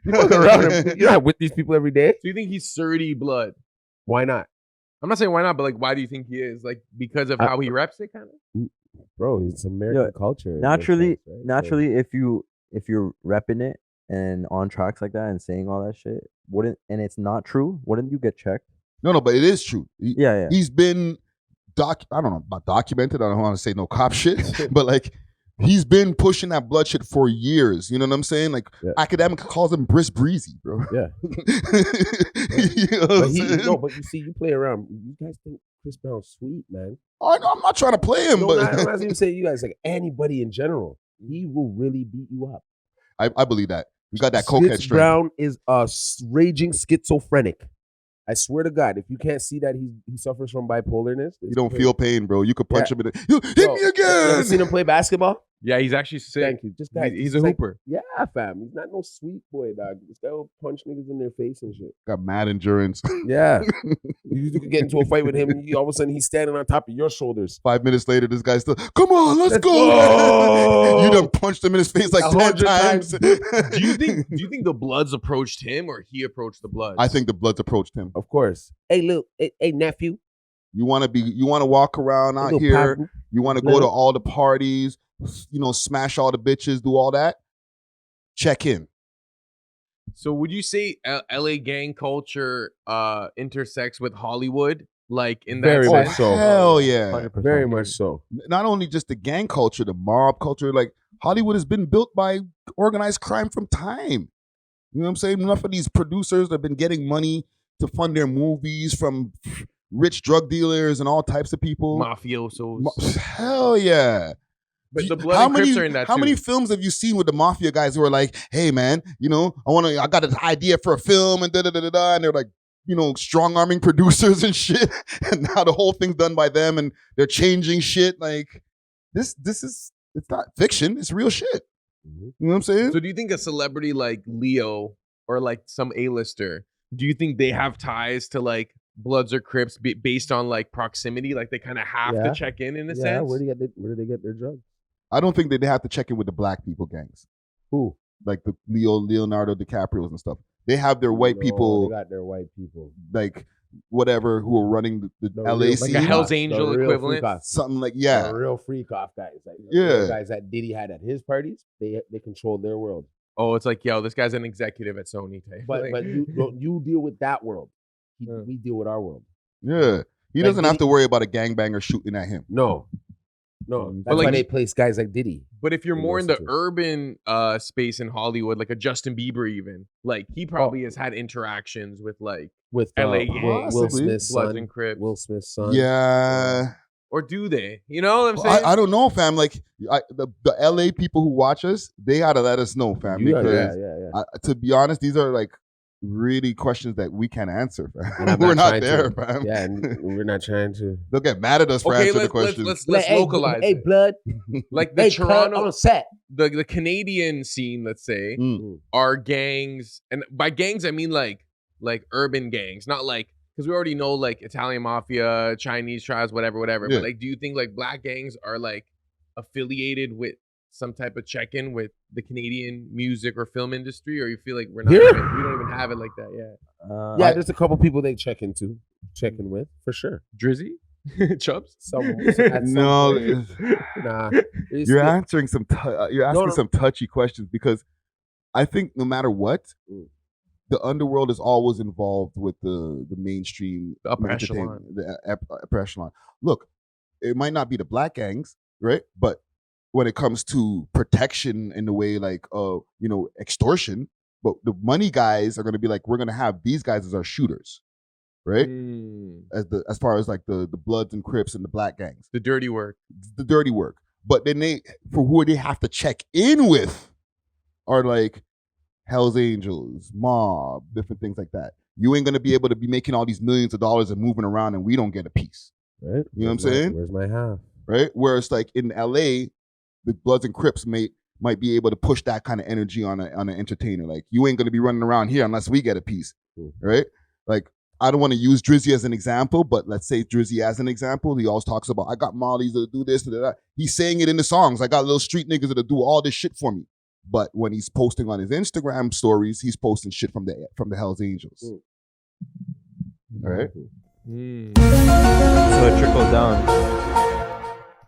You fuck around, you're not with these people every day. Do you think he's 30 blood? Why not? I'm not saying why not, but like, why do you think he is? Like, because of how he reps it, kind of. Bro, it's American culture. Naturally, Sense, right? if you're repping it and on tracks like that and saying all that shit, and it's not true, wouldn't you get checked? No, but it is true. Yeah. He's been I don't know about documented. I don't want to say no cop shit, but like he's been pushing that blood shit for years. You know what I'm saying? Like Akademiks calls him Brisk Breezy, bro. Yeah. You know what I'm saying? But you see, you play around. You guys think Chris Brown's sweet, man. I'm not trying to play him, but I'm not even saying you guys, like anybody in general. He will really beat you up. I believe that. You got that cokehead strength. Brown is a raging schizophrenic. I swear to God, if you can't see that he suffers from bipolarness, you don't feel pain, bro. You could punch him in the. You hit me again. You ever seen him play basketball? Yeah, he's actually sick. Thank you. Just guys, he's a hooper. Yeah, fam. He's not no sweet boy, dog. This guy will punch niggas in their face and shit. Got mad endurance. Yeah. You could get into a fight with him, and all of a sudden he's standing on top of your shoulders. 5 minutes later, this guy's still, come on, let's go. You done punched him in his face like 10 times. Do you think the Bloods approached him or he approached the Bloods? I think the Bloods approached him. Of course. Hey, nephew. You want to walk around out here. Papa. You want to go to all the parties, smash all the bitches, do all that. Check in. So would you say LA gang culture intersects with Hollywood? Like in that Very sense? much so. Hell yeah. 100%. Very much so. Not only just the gang culture, the mob culture, like Hollywood has been built by organized crime from time. You know what I'm saying? Enough of these producers have been getting money to fund their movies from rich drug dealers and all types of people. Mafiosos. Hell yeah. But the Blood and Crips are in that How too. many films have you seen with the mafia guys who are like, hey man, I got an idea for a film and da-da-da-da-da, and they're like, strong-arming producers and shit. And now the whole thing's done by them and they're changing shit. Like, it's not fiction, it's real shit. You know what I'm saying? So do you think a celebrity like Leo or like some A-lister, do you think they have ties to like Bloods or Crips based on like proximity? Like they kind of have to check in a sense? Yeah, where do they get their drugs? I don't think that they have to check in with the black people gangs. Who? Like the Leonardo DiCaprio's and stuff. They have their white people. They got their white people. Like whatever, who are running the LA scene. Like a Hell's Angel equivalent. Something like, The real freak off guys. Like, the guys that Diddy had at his parties, they controlled their world. Oh, it's like, yo, this guy's an executive at Sony type. But you deal with that world. We deal with our world. Yeah. He doesn't have to worry about a gangbanger shooting at him. No. That's why they place guys like Diddy. But if you're more in the urban space in Hollywood, like a Justin Bieber even, like he probably has had interactions with LA gangs, Will Smith's Bloods son. and Crips. Will Smith's son. Yeah. Or do they? You know what I'm saying? I don't know, fam. Like the LA people who watch us, they gotta let us know, fam. Because to be honest, these are like really questions that we can't answer, fam. We're not there, fam. Yeah, and we're not trying to. They'll get mad at us for answering the questions. Let's localize Hey, it. blood. Like the Toronto on set. The Canadian scene, let's say, are gangs, and by gangs I mean like urban gangs, not like, because we already know like Italian mafia, Chinese tribes, whatever. Yeah. But like, do you think like black gangs are like affiliated with some type of check-in with the Canadian music or film industry, or you feel like we don't even have it like that yet? There's a couple people they check in with for sure. Drizzy, Chubbs, No, nah. You're asking some touchy questions, because I think no matter what, the underworld is always involved with the mainstream, the upper echelon. The upper echelon. Look, it might not be the black gangs, right? But when it comes to protection in the way like extortion, but the money guys are going to be like, we're going to have these guys as our shooters, right? As far as like the Bloods and Crips and the black gangs, the dirty work. But then for who they have to check in with are like Hell's Angels, mob, different things like that. You ain't going to be able to be making all these millions of dollars and moving around, and we don't get a piece. Right? You know what I'm saying? Where's my half? Right? Whereas like in LA, the Bloods and Crips might be able to push that kind of energy on an entertainer. Like, you ain't going to be running around here unless we get a piece, right? Like, I don't want to use Drizzy as an example, but let's say Drizzy as an example. He always talks about, I got Mollies that do this, that. He's saying it in the songs. I got little street niggas that do all this shit for me. But when he's posting on his Instagram stories, he's posting shit from the Hell's Angels. All right. So it trickles down.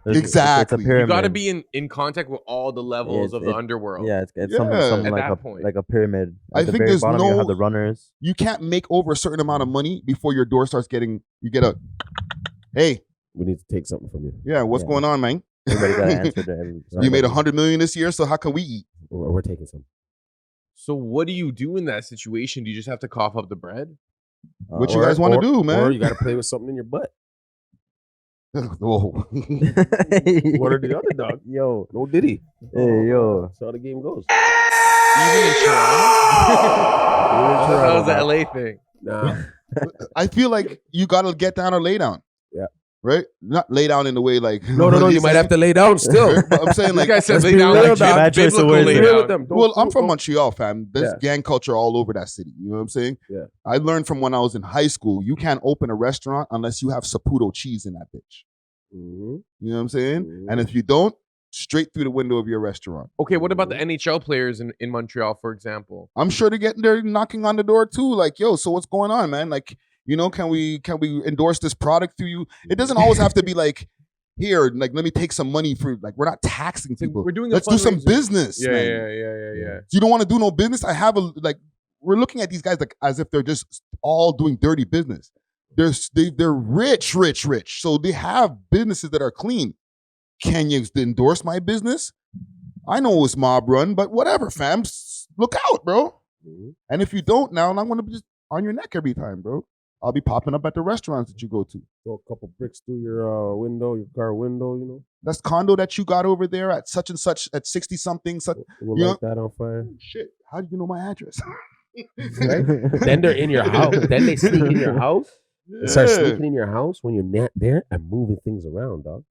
Exactly. It's a pyramid. You got to be in contact with all the levels of the underworld. Yeah, it's something At like that point. a pyramid. At I the think very there's bottom, no. you have the runners. You can't make over a certain amount of money before your door starts getting. You get a. Hey, we need to take something from you. Yeah, what's going on, man? Everybody got to answer to every. You made $100 million this year, so how can we eat? We're taking some. So what do you do in that situation? Do you just have to cough up the bread? What you guys want to do, man? Or you got to play with something in your butt. Whoa. What are the other dog? Yo. No Diddy. Hey, yo. That's how the game goes. Even in Toronto? That was an LA thing. Nah. I feel like you got to get down or lay down. Yeah. Right? Not lay down in the way like... No. You might have to lay down still. But I'm saying like... You guys said lay down like biblical lay down. Well, I'm from Montreal, fam. There's gang culture all over that city. You know what I'm saying? Yeah. I learned from when I was in high school, you can't open a restaurant unless you have Saputo cheese in that bitch. Mm-hmm. You know what I'm saying? And if you don't, straight through the window of your restaurant. Okay, what about the NHL players in Montreal, for example? I'm sure they're knocking on the door too. Like, yo, so what's going on, man? Like, you know, can we endorse this product through you? It doesn't always have to be like, here, like, let me take some money for, like, we're not taxing people. We're doing Let's do some business. Yeah, man. yeah. You don't want to do no business? I have we're looking at these guys like as if they're just all doing dirty business. They're rich. So they have businesses that are clean. Can you endorse my business? I know it's mob run, but whatever, fam. Look out, bro. And if you don't now, I'm going to be just on your neck every time, bro. I'll be popping up at the restaurants that you go to. Throw a couple bricks through your window, your car window, you know. That's condo that you got over there at such and such at 60 something. We'll light that on fire. Shit, how do you know my address? Right? Then they're in your house. Then they sneak in your house. They start sneaking in your house when you're not there and moving things around, dog.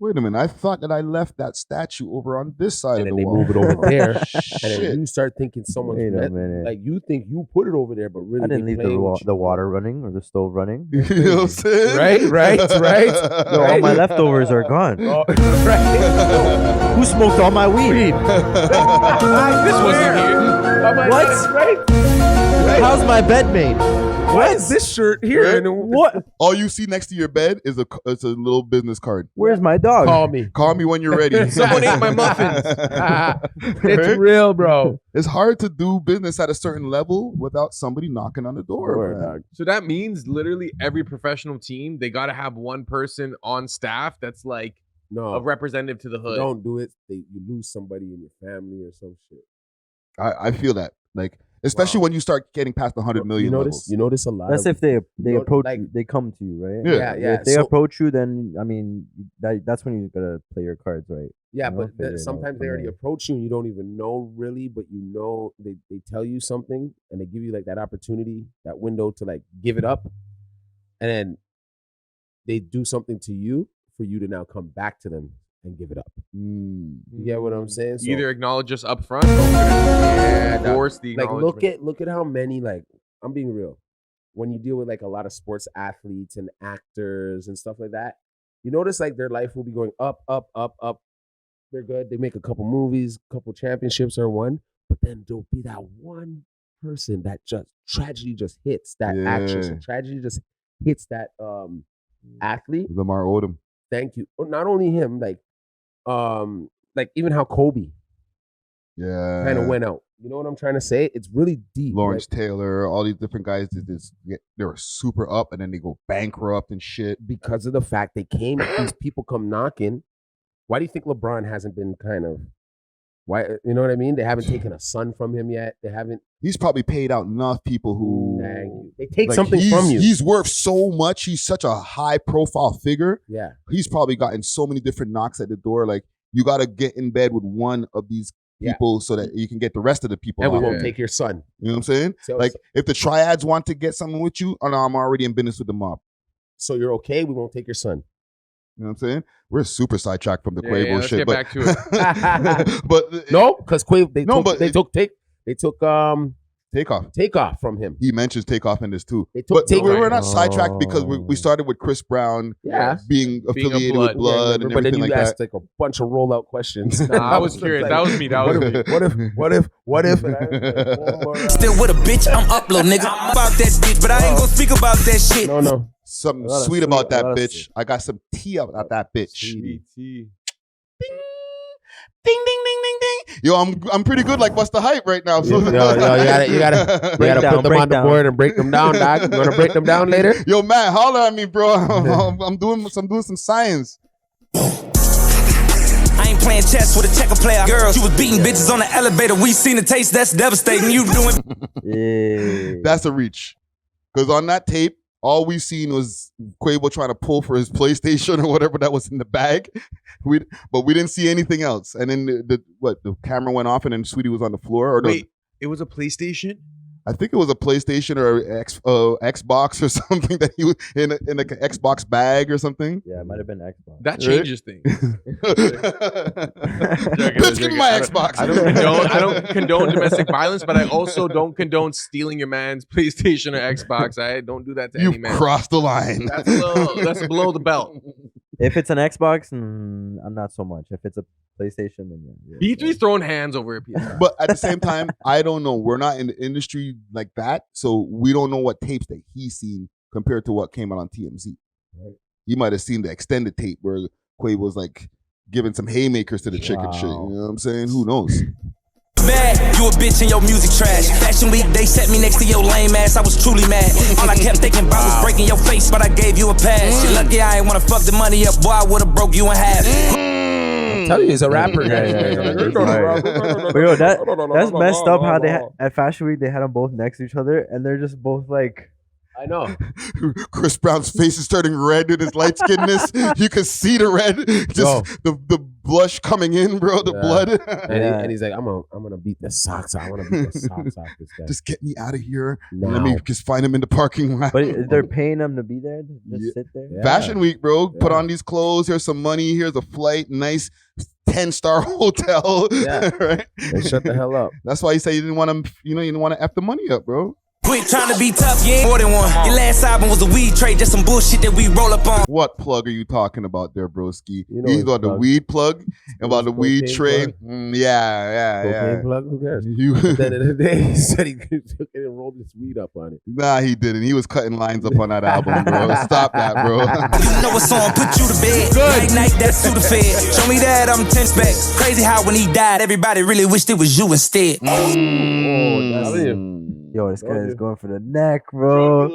Wait a minute. I thought that I left that statue over on this side of the wall. And then they move it over there. Shit. And then you start thinking someone's Wait a minute. like you think you put it over there, but really I didn't leave the water running or the stove running. You know what I'm saying? Right. Yo, all my leftovers are gone. Oh, right. Who smoked all my weed? This wasn't here. What? Right. How's my bed made? Why is this shirt here? Right? And What? All you see next to your bed is a little business card. Where's my dog? Call me when you're ready. Someone ate my muffins. It's real, bro. It's hard to do business at a certain level without somebody knocking on the door. Man. So that means literally every professional team, they got to have one person on staff that's like a representative to the hood. Don't do it. You lose somebody in your family or some shit. I feel that. Like, especially when you start getting past the 100 million levels. You notice a lot. That's if they approach like, you, they come to you, right? Yeah. If they approach you, then I mean that's when you gotta play your cards right. Yeah, You know, but sometimes they already approach you and you don't even know really, but you know they tell you something and they give you like that opportunity, that window to like give it up, and then they do something to you for you to now come back to them and give it up. You get what I'm saying? So, Either acknowledge us up front, or force the like acknowledgement. look at how many, like, I'm being real. When you deal with like a lot of sports athletes and actors and stuff like that, you notice like their life will be going up. They're good. They make a couple movies, couple championships or one, but then there'll be that one person that just tragedy just hits that actress. And tragedy just hits that athlete. Lamar Odom. Thank you. Not only him, like even how Kobe kind of went out. You know what I'm trying to say? It's really deep. Lawrence Taylor, all these different guys, they were super up and then they go bankrupt and shit. Because of the fact these people come knocking. Why do you think LeBron hasn't been why, you know what I mean? They haven't taken a son from him yet. They haven't. He's probably paid out enough people who they take something from you. He's worth so much. He's such a high profile figure. Yeah. He's probably gotten so many different knocks at the door. Like, you got to get in bed with one of these people so that you can get the rest of the people. And we won't take your son. You know what I'm saying? So, like, if the triads want to get something with you, no, I'm already in business with the mob. So you're okay? We won't take your son. You know what I'm saying? We're super sidetracked from the Quavo let's shit. get back to it. But no, because Quavo they took Takeoff from him. He mentions Takeoff in this too. But we're not sidetracked because we started with Chris Brown being affiliated with Blood and but then everything you like asked that. like a bunch of rollout questions. Nah, I was curious. That was me. What if? Still with a bitch, I'm up, little nigga. I'm about that bitch, but I ain't gonna speak about that shit. No. Something sweet about that bitch. I got some tea about that bitch. Ding, ding, ding, ding, ding. Yo, I'm pretty good. Like, what's the hype right now? So you gotta put them on the board and break them down, dog. You wanna break them down later? Yo, Matt, holler at me, bro. I'm doing some science. I ain't playing chess with a checker player. Girls, you was beating bitches on the elevator. We seen the taste. That's devastating. You doing? That's a reach. Because on that tape, all we seen was Quavo trying to pull for his PlayStation or whatever that was in the bag. But we didn't see anything else. And then the camera went off and then Sweetie was on the floor. Or wait, it was a PlayStation? I think it was a PlayStation or Xbox or something that he was in like an Xbox bag or something. Yeah, it might have been Xbox. That changes things. Bitch, give me my Xbox. I don't condone domestic violence, but I also don't condone stealing your man's PlayStation or Xbox. I don't do that to any man. You crossed the line. That's below the belt. If it's an Xbox, I'm not so much. If it's a PlayStation, then yeah. B3's throwing hands over a PS5. But at the same time, I don't know. We're not in the industry like that, so we don't know what tapes that he's seen compared to what came out on TMZ. Right? He might have seen the extended tape where Quavo was like giving some haymakers to the chick and shit. You know what I'm saying? Who knows? Bad, you a bitch and your music trash. Fashion week, they set me next to your lame ass. I was truly mad. All I kept thinking about was breaking your face, but I gave you a pass. You lucky I ain't wanna fuck the money up, boy. I would've broke you in half. I'm telling you, he's a rapper. But yo, that's messed up how they at Fashion Week they had them both next to each other and they're just both like. I know. Chris Brown's face is turning red in his light skinness. You can see the red, just the blush coming in, bro. The blood. And he's like, I'm gonna beat the socks out. I want to beat the socks off this guy. Just get me out of here. Now. Let me just find him in the parking lot. But they're paying him to be there. Just sit there. Yeah. Fashion Week, bro. Put on these clothes. Here's some money. Here's a flight. Nice 10-star hotel. Yeah. Right. And shut the hell up. That's why you say you didn't want to. You didn't want to f the money up, bro. Quit trying to be tough, you ain't more than one. Your last album was a weed trade, just some bullshit that we roll up on. What plug are you talking about there, broski? You know He's got the weed plug, about the weed trade. Yeah. Plug? Who cares? At the end of the day, he said he took it and rolled this weed up on it. Nah, he didn't. He was cutting lines up on that album, bro. Stop that, bro. You know what's on, put you to bed. Good night, that's to the fed. Show me that, I'm 10 back. Crazy how when he died, everybody really wished it was you instead. Yo, this guy is going for the neck, bro.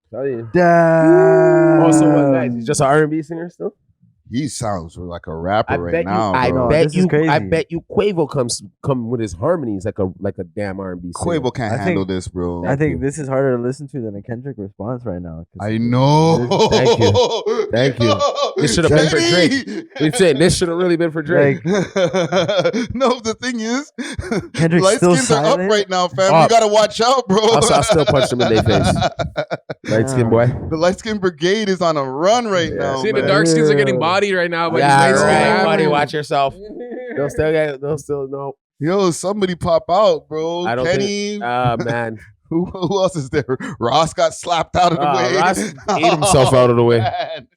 Tell you. Damn. Also, what guys? He's just an R&B singer still. He sounds like a rapper right now. I bro. bet you Quavo come with his harmonies like a damn R&B singer. Quavo can't handle this, bro. I think this is harder to listen to than a Kendrick response right now. I know. Thank you. This should have been for Drake. We said this should have really been for Drake. No, the thing is, Kendrick's light still skins are silent? up right now, fam. You gotta watch out, bro. I still punched him in their face. Light skin boy. The light skin brigade is on a run right now. See, man. the dark skins are getting bodied right now, but buddy, watch yourself. They'll still know. Yo, somebody pop out, bro. I don't Kenny. man. Who else is there? Ross got slapped out of the way. Ross ate himself out of the way. Man.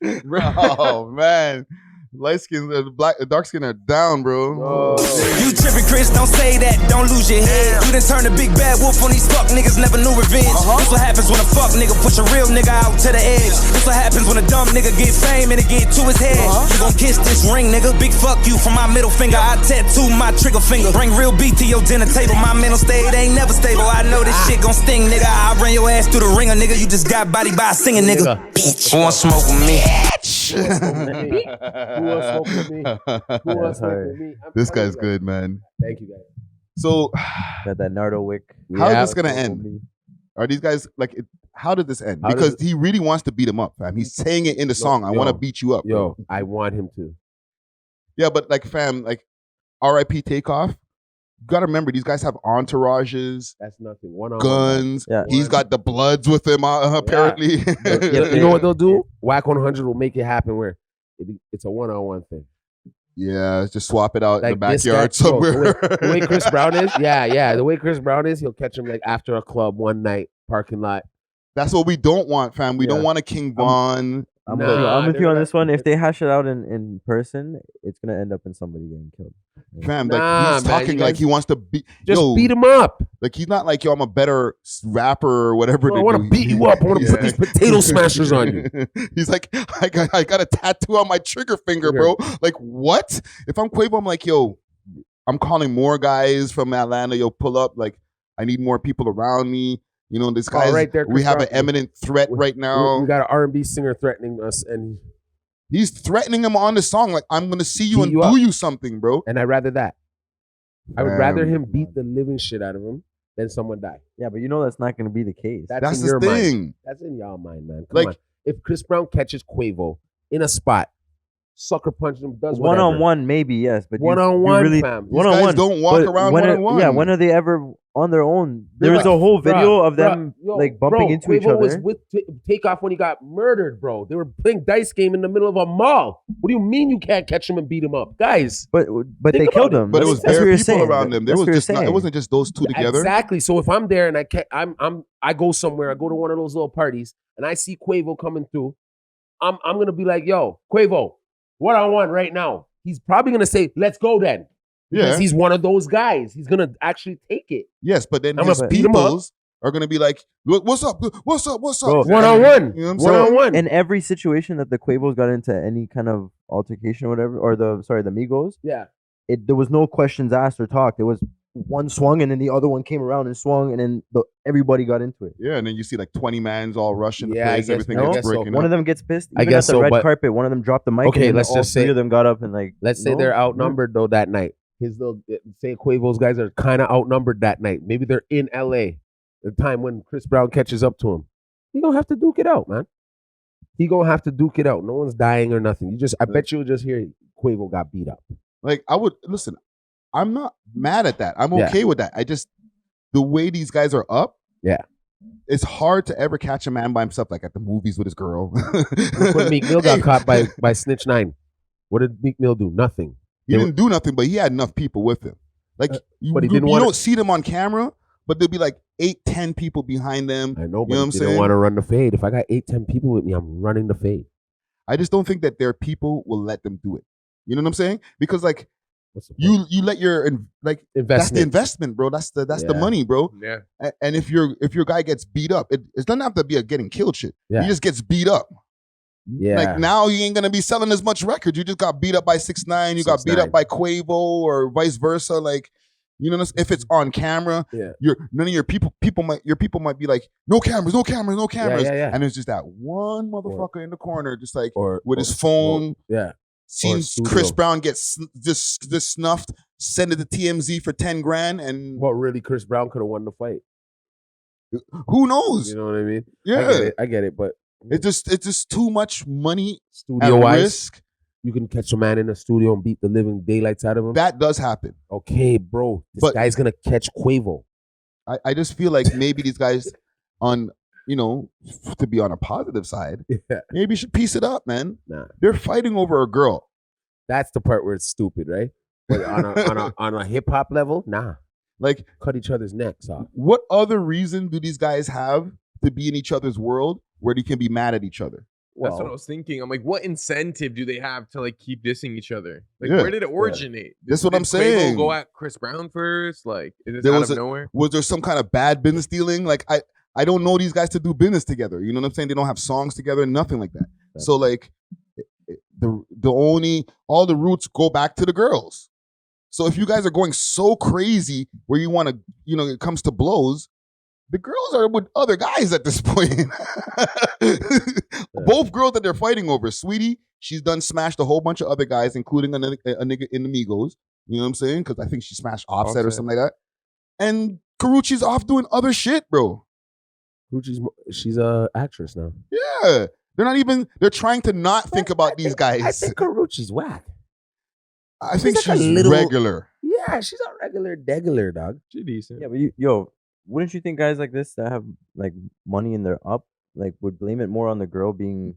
Oh man. Light skins, the dark skin are down, bro. You tripping, Chris, don't say that, don't lose your head. You done turned a big bad wolf on these fuck niggas, never knew revenge. This what happens when a fuck nigga push a real nigga out to the edge. This what happens when a dumb nigga get fame and it get to his head. You gon' kiss this ring, nigga, big fuck you from my middle finger. I tattoo my trigger finger. Bring real beat to your dinner table, my mental state ain't never stable. I know this shit gon' sting, nigga. I ran your ass through the ringer, nigga. You just got bodied by a singing nigga. Bitch, wanna smoke with me? Who wants smoke with me? Who wants smoke with me? This guy's good, man. Thank you, guys. So, got that Nardo wick. How is this gonna end? Are these guys like? How did this end? Because he really wants to beat him up, fam. He's saying it in the song. I want to beat you up. Yo, I want him to. Yeah, but like, fam, like, R.I.P. Takeoff. You gotta remember, these guys have entourages. That's nothing. Guns. Yeah. He's got the Bloods with him, apparently. You know what they'll do? Whack 100 will make it happen where it's a one-on-one thing. Yeah, just swap it out in the Like this guy- backyard bro, somewhere. the way Chris Brown is, the way Chris Brown is, he'll catch him like after a club one night, parking lot. That's what we don't want, fam. We don't Yeah. want a King Von. I'm Nah, with you. I'm with they're you on gonna- this one. If they hash it out in person, it's gonna end up in somebody getting killed. Fam, Nah, like he's man, talking you like guys- he wants to beat. Just yo, beat him up. Like he's not like, yo, I'm a better rapper or whatever. Bro, I they want do. to beat you up. I want to put these potato smashers on you. He's like, I got a tattoo on my trigger finger, bro. Like, what? If I'm Quavo, I'm like, yo, I'm calling more guys from Atlanta. Yo, pull up. Like, I need more people around me. You know, this guy's right there, we Chris have Brown. an imminent threat right now. We got an R&B singer threatening us, and He's threatening him on the song. Like, I'm gonna see you Beat and you do up. you something, bro. I'd rather that. I would rather Fam. him beat the living shit out of him than someone die. Yeah, but you know that's not gonna be the case. That's in the your thing. mind. That's in y'all mind, man. Come Like- on. If Chris Brown catches Quavo in a spot, sucker punches him, does One whatever. on one, maybe yes, but One you on one, really fam. These one on guys one. don't walk around when one on one. Yeah, when are they ever on their own? They're There was like, a whole video of them Bruh, yo, like bumping bro, into Quavo each other. was with Takeoff when he got murdered, bro. They were playing dice game in the middle of a mall. What do you mean you can't catch him and beat him up, guys? But Think they about killed it. him. But it That's- was that's what bare you're people saying. around them. There That's was what you're just not, it saying. wasn't just those two together. Exactly. So if I'm there and I go somewhere, I go to one of those little parties, and I see Quavo coming through, I'm gonna be like, yo, Quavo, one on one right now. He's probably gonna say, let's go then. Because Yeah. he's one of those guys. He's gonna actually take it. Yes, but then I'm his gonna beat 'em up. peoples are gonna be like, look, what's up? What's up? What's up? Bro, One on one. You know what I'm One saying? on one. In every situation that the Quavos got into any kind of altercation or whatever, or the Migos, Yeah. there was no questions asked or talked. It was one swung and then the other one came around and swung and then everybody got into it. Yeah, and then you see like 20 mans all rushing the Yeah, I place, guess- everything I gets guess so. breaking One up. of them gets pissed. I Even guess at the so, red but- carpet, one of them dropped the mic. Okay, and then let's all just three say- of them got up and like. Let's say no, they're outnumbered though that night. Say Quavo's guys are kind of outnumbered that night. Maybe they're in LA. The time when Chris Brown catches up to him, he gonna have to duke it out, man. He gonna have to duke it out. No one's dying or nothing. I bet you'll just hear Quavo got beat up. Like, I would listen, I'm not mad at that. I'm Yeah. okay with that. I just, the way these guys are up, Yeah. it's hard to ever catch a man by himself, like at the movies with his girl. Look when Meek Mill got caught by Snitch 9. What did Meek Mill do? Nothing. He didn't do nothing, but he had enough people with him. Like, you, but he you didn't wanna- don't see them on camera, but there'll be like 8-10 people behind them. I know, but You know what he I'm didn't saying? want to run the fade. If I got 8-10 people with me, I'm running the fade. I just don't think that their people will let them do it. You know what I'm saying? Because like What's the point? you let your like that's the Investment. investment, bro. That's the Yeah. money, bro. Yeah. And if your guy gets beat up, it doesn't have to be a getting killed shit. Yeah. He just gets beat up. Yeah. Like now you ain't gonna be selling as much records. You just got beat up by 6ix9ine. You got beat 6ix9ine. up by Quavo or vice versa. Like, you know, if it's on camera, Yeah. none of your people might be like, no cameras, no cameras, no cameras. yeah. And it's just that one motherfucker in the corner, just like Or with his phone. Yeah. Sees studio. Chris Brown get this snuffed, send it to TMZ for 10 grand, and Well, really, Chris Brown could have won the fight. who knows? You know what I mean? Yeah. I get it, but It's just too much money at studio wise, risk. you can catch a man in the studio and beat the living daylights out of him. That does happen. Okay, bro. This But- guy's gonna catch Quavo. I just feel like maybe these guys on, you know, to be on a positive side, Yeah. maybe you should piece it up, man. Nah. They're fighting over a girl. That's the part where it's stupid, right? But on a hip hop level, nah. Like, Cut each other's necks off. what other reason do these guys have to be in each other's world where they can be mad at each other? That's what I was thinking. I'm like, what incentive do they have to like keep dissing each other? Like, Yeah. where did it originate? That's what Did I'm Quavo saying. Go at Chris Brown first? Like, is this There out was of nowhere? Was there some kind of bad business dealing? Like, I don't know these guys to do business together. You know what I'm saying? They don't have songs together, nothing like that. So like, all the roots go back to the girls. So if you guys are going so crazy where you want to, you know, it comes to blows, the girls are with other guys at this point. Both girls that they're fighting over. Sweetie, she's done smashed a whole bunch of other guys, including a nigga in the Migos. You know what I'm saying? Because I think she smashed Offset or something like that. And Karuchi's off doing other shit, bro. She's a actress now. Yeah. They're trying to not think about these guys. I think Karuchi's whack. I think like a she's little- regular. Yeah, she's a regular degular, dog. She decent. Yeah, but wouldn't you think guys like this that have like money and they're up, like would blame it more on the girl being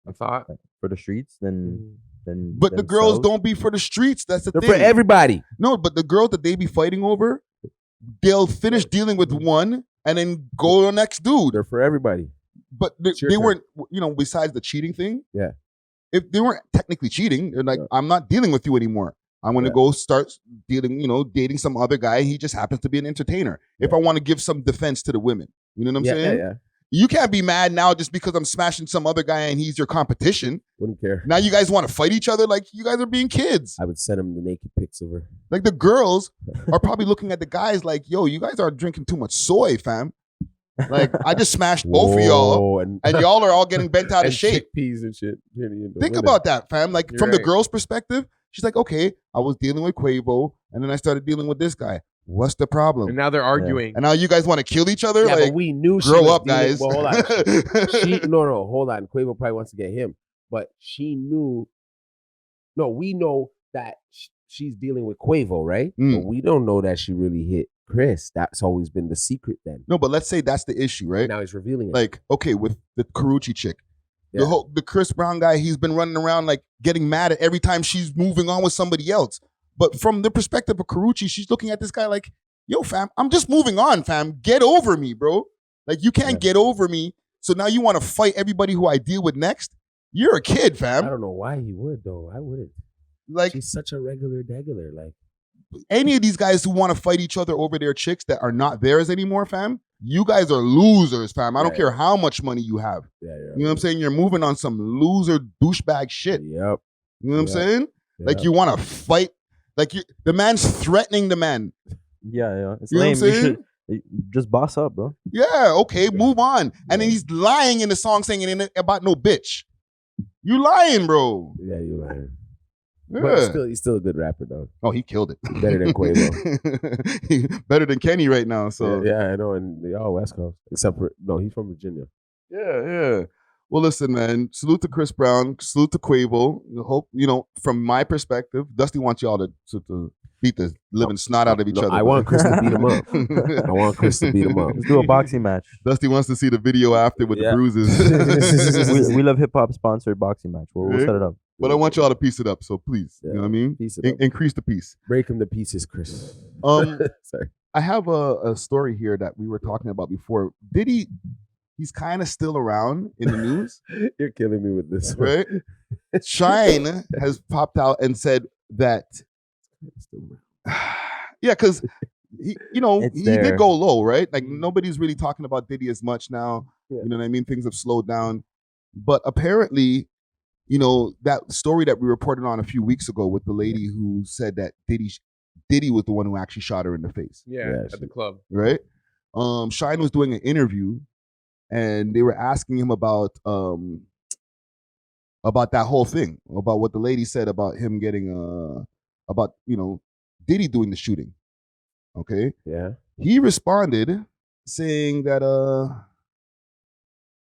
I thought. for the streets than But the girls don't be for the streets. That's the They're thing. for everybody. No, but the girls that they be fighting over, they'll finish dealing with one and then go to the next dude. They're for everybody. But they weren't, besides the cheating thing. Yeah. If they weren't technically cheating, they're like, I'm not dealing with you anymore. I'm going to go start dealing, dating some other guy. He just happens to be an entertainer. If I want to give some defense to the women, you know what I'm saying? Yeah. You can't be mad now just because I'm smashing some other guy and he's your competition. Wouldn't care. Now you guys want to fight each other like you guys are being kids. I would send him the naked pics of her. Like the girls are probably looking at the guys like, yo, you guys are drinking too much soy, fam. Like I just smashed both of y'all and y'all are all getting bent out of shape. Chickpeas and shit. Think about that, fam. Like from the girl's perspective, she's like, okay, I was dealing with Quavo and then I started dealing with this guy. What's the problem? And now they're arguing. And now you guys want to kill each other? Yeah, like, but we knew she grow was up, guys. Well, hold on. No, hold on. Quavo probably wants to get him. But she knew. No, we know that she's dealing with Quavo, right? But we don't know that she really hit Chris. That's always been the secret then. No, but let's say that's the issue, right? Now he's revealing it. Like, okay, with the Karuchi chick. Yeah. The Chris Brown guy, he's been running around like getting mad at every time she's moving on with somebody else. But from the perspective of Karuchi, she's looking at this guy like, yo, fam, I'm just moving on, fam. Get over me, bro. Like, you can't get over me. So now you want to fight everybody who I deal with next? You're a kid, fam. I don't know why he would, though. I wouldn't. Like, she's such a regular degular. Like, any of these guys who want to fight each other over their chicks that are not theirs anymore, fam, you guys are losers, fam. I don't care how much money you have. Yeah. You know what I'm saying? You're moving on some loser douchebag shit. Yep. You know what I'm saying? Yep. Like, you want to fight. Like, the man's threatening the man. Yeah. It's you know lame. What I'm saying? You just boss up, bro. Yeah, okay, move on. And then he's lying in the song saying about no bitch. You lying, bro. Yeah, you lying. Yeah. But he's still a good rapper, though. Oh, he killed it. Better than Quavo. Better than Kenny right now. So yeah, I know. And they all West Coast. Except for, no, he's from Virginia. Yeah. Well, listen, man. Salute to Chris Brown. Salute to Quavo. Hope, from my perspective, Dusty wants y'all to beat the living snot out of each other. I want Chris to beat him up. I want Chris to beat him up. Let's do a boxing match. Dusty wants to see the video after with the bruises. we love hip hop sponsored boxing match. We'll set it up. But I want y'all to piece it up. So please, you know what I mean? Piece it up. Increase the piece. Break him to pieces, Chris. Sorry. I have a story here that we were talking about before. Diddy, he's kind of still around in the news. You're killing me with this, right? Shyne has popped out and said that, yeah, because he did go low, right? Like nobody's really talking about Diddy as much now. Yeah. You know what I mean? Things have slowed down, but apparently, that story that we reported on a few weeks ago with the lady who said that Diddy was the one who actually shot her in the face. Yeah, at the club. Right? Shyne was doing an interview and they were asking him about that whole thing, about what the lady said about him getting about Diddy doing the shooting. Okay? Yeah. He responded saying that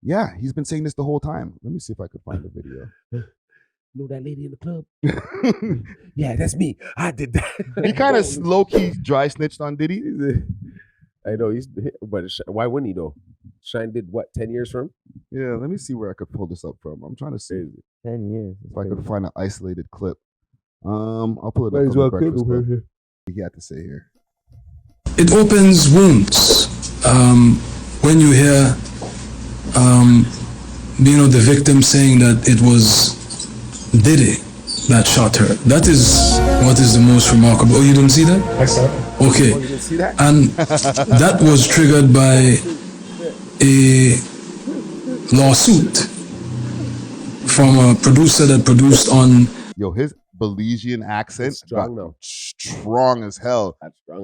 yeah, he's been saying this the whole time. Let me see if I could find the video. Know that lady in the club? Yeah, that's me. I did that. He kind of low-key dry snitched on Diddy. I know, but why wouldn't he though? Shyne did what, 10 years from? Yeah, let me see where I could pull this up from. I'm trying to see 10 years. If I could find an isolated clip. I'll pull it up from the Breakfast Club. He had to say here. It opens wounds when you hear the victim saying that it was Diddy that shot her. That is what is the most remarkable. Oh, you didn't see that? I saw it. Okay. Oh, you didn't see that? And that was triggered by a lawsuit from a producer that produced on... Yo, his Belizean accent strong as hell.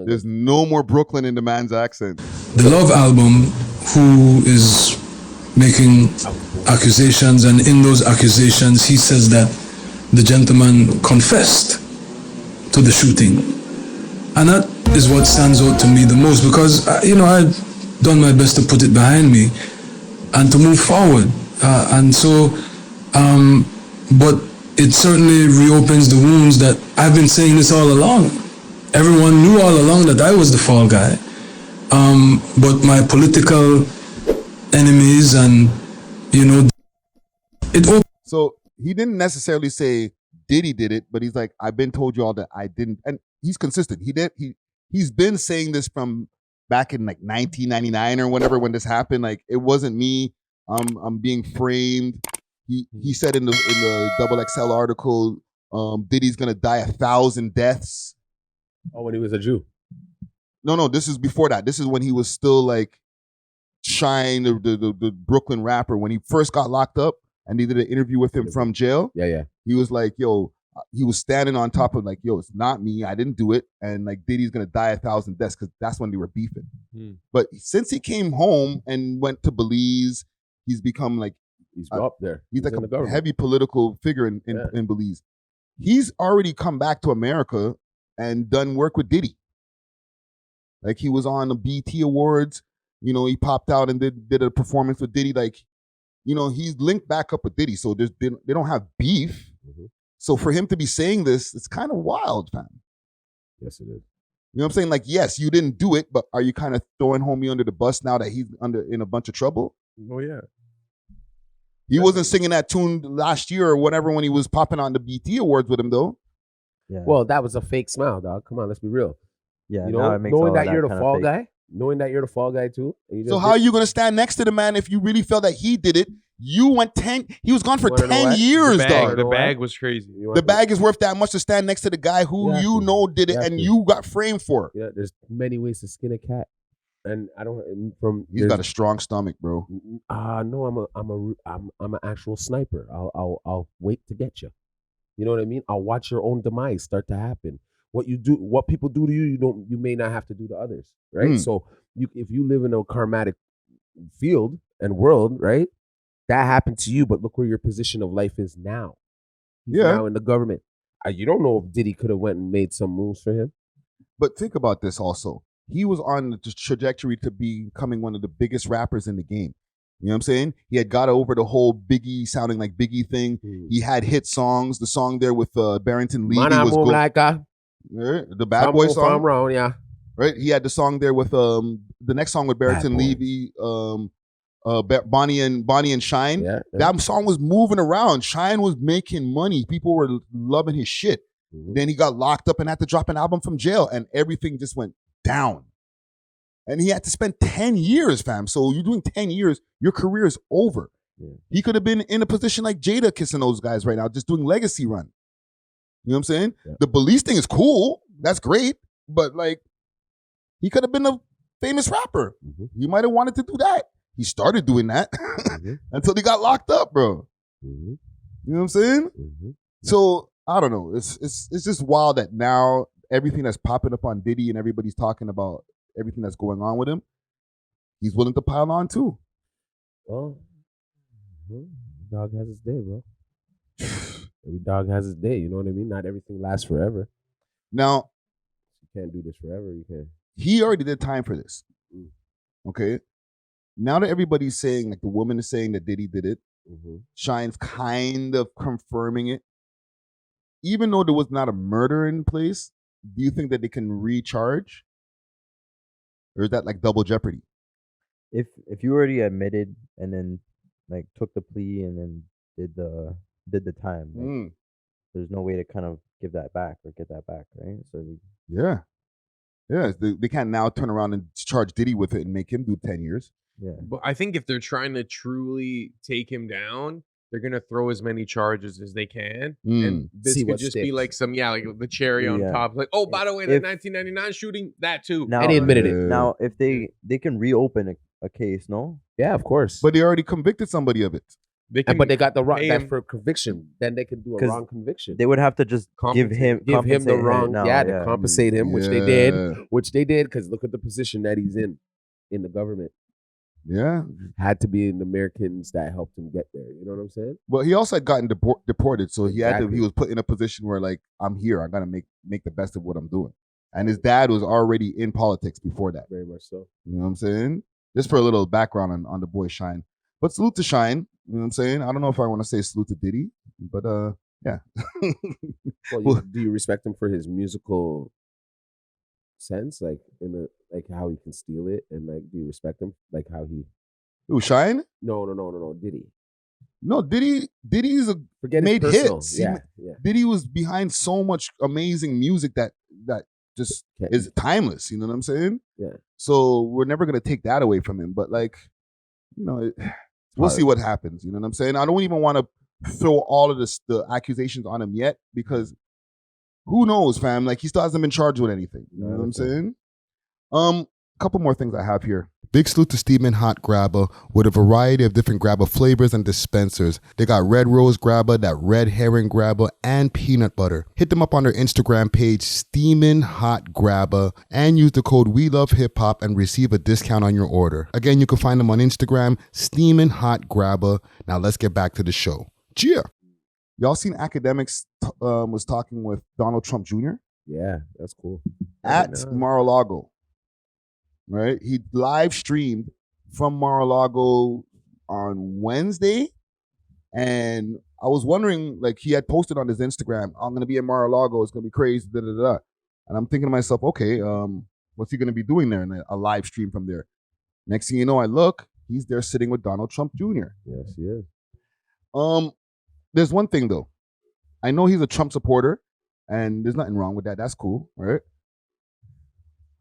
There's hell. no more Brooklyn in the man's accent. The Love album, who is making accusations, and in those accusations he says that the gentleman confessed to the shooting, and that is what stands out to me the most, because I've done my best to put it behind me and to move forward, and so but it certainly reopens the wounds that I've been saying this all along. Everyone knew all along that I was the fall guy, but my political enemies and it. So he didn't necessarily say Diddy did it, but he's like, I've been told you all that I didn't, and he's consistent. He's been saying this from back in like 1999 or whatever when this happened. Like, it wasn't me. I'm being framed. He said in the Double XL article, Diddy's gonna die 1,000 deaths. Oh, when he was a Jew. No, this is before that. This is when he was still like Shyne, the Brooklyn rapper, when he first got locked up and they did an interview with him from jail. Yeah. He was like, yo, he was standing on top of like, yo, it's not me. I didn't do it. And like Diddy's gonna die 1,000 deaths because that's when they were beefing. But since he came home and went to Belize, he's become like, he's up there. He's like a heavy political figure in Belize. He's already come back to America and done work with Diddy. Like, he was on the BT Awards. You know, he popped out and did a performance with Diddy. Like, you know, he's linked back up with Diddy. So they don't have beef. So for him to be saying this, it's kind of wild, fam. Yes, it is. You know what I'm saying? Like, yes, you didn't do it, but are you kind of throwing homie under the bus now that he's in a bunch of trouble? Oh, yeah. He wasn't singing that tune last year or whatever when he was popping on the BT Awards with him, though. Yeah. Well, that was a fake smile, dog. Come on, let's be real. Yeah, you now know, it makes knowing all that that you're the kinda fall fake. guy, knowing that you're the fall guy too. And you So how are you going to stand next to the man if you really felt that he did it? You went 10. He was gone for 10 years, dog. The bag was crazy. The bag is worth that much to stand next to the guy who you know did it and you got framed for. Yeah, there's many ways to skin a cat, and I don't. He's got a strong stomach, bro. No, I'm an actual sniper. I'll wait to get you. You know what I mean? I'll watch your own demise start to happen. What people do to you, you may not have to do to others, right? So if you live in a karmatic field and world, right, that happened to you, but look where your position of life is now. He's now in the government. You don't know if Diddy could have went and made some moves for him. But think about this also. He was on the trajectory to becoming one of the biggest rappers in the game. You know what I'm saying? He had got over the whole Biggie sounding like Biggie thing. He had hit songs. The song there with Barrington Levy was good. The Bad Boy song. Wrong, yeah. Right? He had the song there with the next song with Barrington Levy, Bonnie and Shyne. Yeah. That song was moving around. Shyne was making money. People were loving his shit. Then he got locked up and had to drop an album from jail, and everything just went down. And he had to spend 10 years, fam. So you're doing 10 years, your career is over. He could have been in a position like Jada kissing those guys right now, just doing legacy run. You know what I'm saying? The Belize thing is cool. That's great. But like, he could have been a famous rapper. He might have wanted to do that. He started doing that until he got locked up, bro. You know what I'm saying? So I don't know. It's just wild that now everything that's popping up on Diddy and everybody's talking about everything that's going on with him, he's willing to pile on too. Well, dog has his day, bro. Every dog has his day. You know what I mean? Not everything lasts forever. Now, you can't do this forever. You can't. He already did time for this. Okay. Now that everybody's saying, like the woman is saying that Diddy did it, Shyne's kind of confirming it. Even though there was not a murder in place, do you think that they can recharge? Or is that like double jeopardy? If you already admitted and then like took the plea and then did the time, like, there's no way to kind of give that back or get that back, right? So they can't now turn around and charge Diddy with it and make him do 10 years. Yeah, but I think if they're trying to truly take him down, they're gonna throw as many charges as they can, and this could just be like some like the cherry on top. Like, oh, by the way, the 1999 shooting, that too. Now, and he admitted it. Now, if they can reopen a case, no? Yeah, of course. But they already convicted somebody of it. But they got the wrong that for conviction. Then they can do a wrong conviction. They would have to just give him the wrong, to compensate him, which they did. Because look at the position that he's in the government. Yeah, had to be in Americans that helped him get there. You know what I'm saying? Well, he also had gotten deported, so he was put in a position where like, I'm here, I gotta make the best of what I'm doing. And his dad was already in politics before that. Very much so. You know what I'm saying? Just for a little background on the boy Shyne. But salute to Shyne. You know what I'm saying? I don't know if I want to say salute to Diddy, but yeah. Well, do you respect him for his musical sense, like like how he can steal it, and like do you respect him like how he? Who, Shyne? No, Diddy. No, Diddy's made hits. Yeah. Diddy was behind so much amazing music that just is timeless. You know what I'm saying? Yeah. So we're never gonna take that away from him. But like, we'll see what happens. You know what I'm saying? I don't even want to throw all of the accusations on him yet because who knows, fam? Like he still hasn't been charged with anything. You know what I'm saying? Couple more things I have here. Big salute to Steamin' Hot Grabba with a variety of different Grabba flavors and dispensers. They got red rose Grabba, that red herring Grabba, and peanut butter. Hit them up on their Instagram page, Steamin' Hot Grabba, and use the code WeLoveHipHop and receive a discount on your order. Again, you can find them on Instagram, Steamin' Hot Grabba. Now let's get back to the show. Cheer! Y'all seen Akademiks was talking with Donald Trump Jr.? Yeah, that's cool. At Mar-a-Lago. Right, he live streamed from Mar-a-Lago on Wednesday, and I was wondering, like, he had posted on his Instagram, "I'm gonna be in Mar-a-Lago. It's gonna be crazy." Da, da, da. And I'm thinking to myself, okay, what's he gonna be doing there in a live stream from there? Next thing you know, I look, he's there sitting with Donald Trump Jr. Yes, he is. There's one thing though, I know he's a Trump supporter, and there's nothing wrong with that. That's cool, right?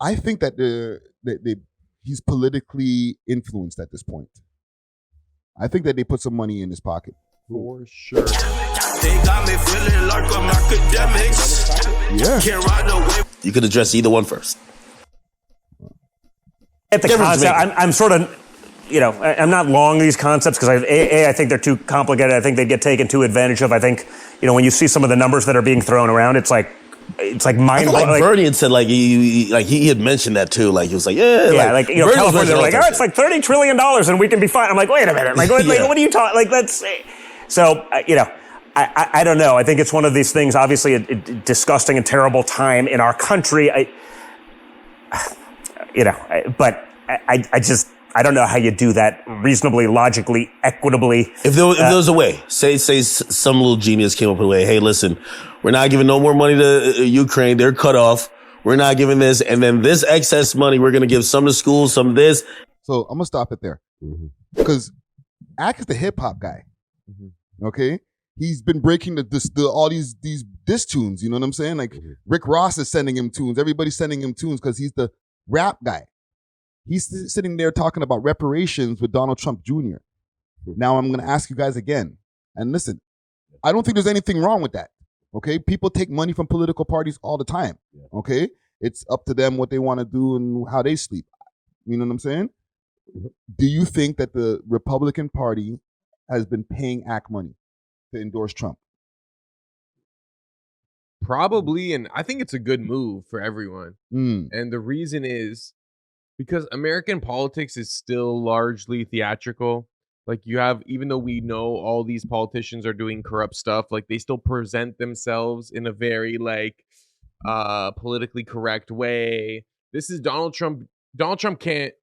I think that he's politically influenced at this point. I think that they put some money in his pocket. For sure. They got me feeling like I'm academics. Yeah. Can't ride away. You could address either one first. At the concept, I'm sort of, I'm not long these concepts because I think they're too complicated. I think they get taken too advantage of. I think, when you see some of the numbers that are being thrown around, it's like mind blowing. Like Bernie had said, he had mentioned that too. Like he was like, California, they're like, oh, it's like $30 trillion and we can be fine. I'm like, wait a minute, what are you talking? Like, let's. So, I don't know. I think it's one of these things. Obviously, a disgusting and terrible time in our country. But I don't know how you do that reasonably, logically, equitably. If there was a way, say some little genius came up with a way, hey, listen, we're not giving no more money to Ukraine. They're cut off. We're not giving this. And then this excess money, we're going to give some to schools, some of this. So I'm going to stop it there. Because Ak is the hip hop guy. Okay? He's been breaking all these diss tunes. You know what I'm saying? Like Rick Ross is sending him tunes. Everybody's sending him tunes because he's the rap guy. He's sitting there talking about reparations with Donald Trump Jr. Now I'm going to ask you guys again. And listen, I don't think there's anything wrong with that. Okay? People take money from political parties all the time. Okay? It's up to them what they want to do and how they sleep. You know what I'm saying? Do you think that the Republican Party has been paying Ak money to endorse Trump? Probably, and I think it's a good move for everyone. And the reason is because American politics is still largely theatrical. Like you have, even though we know all these politicians are doing corrupt stuff, like they still present themselves in a very politically correct way. This is Donald Trump. Donald Trump can't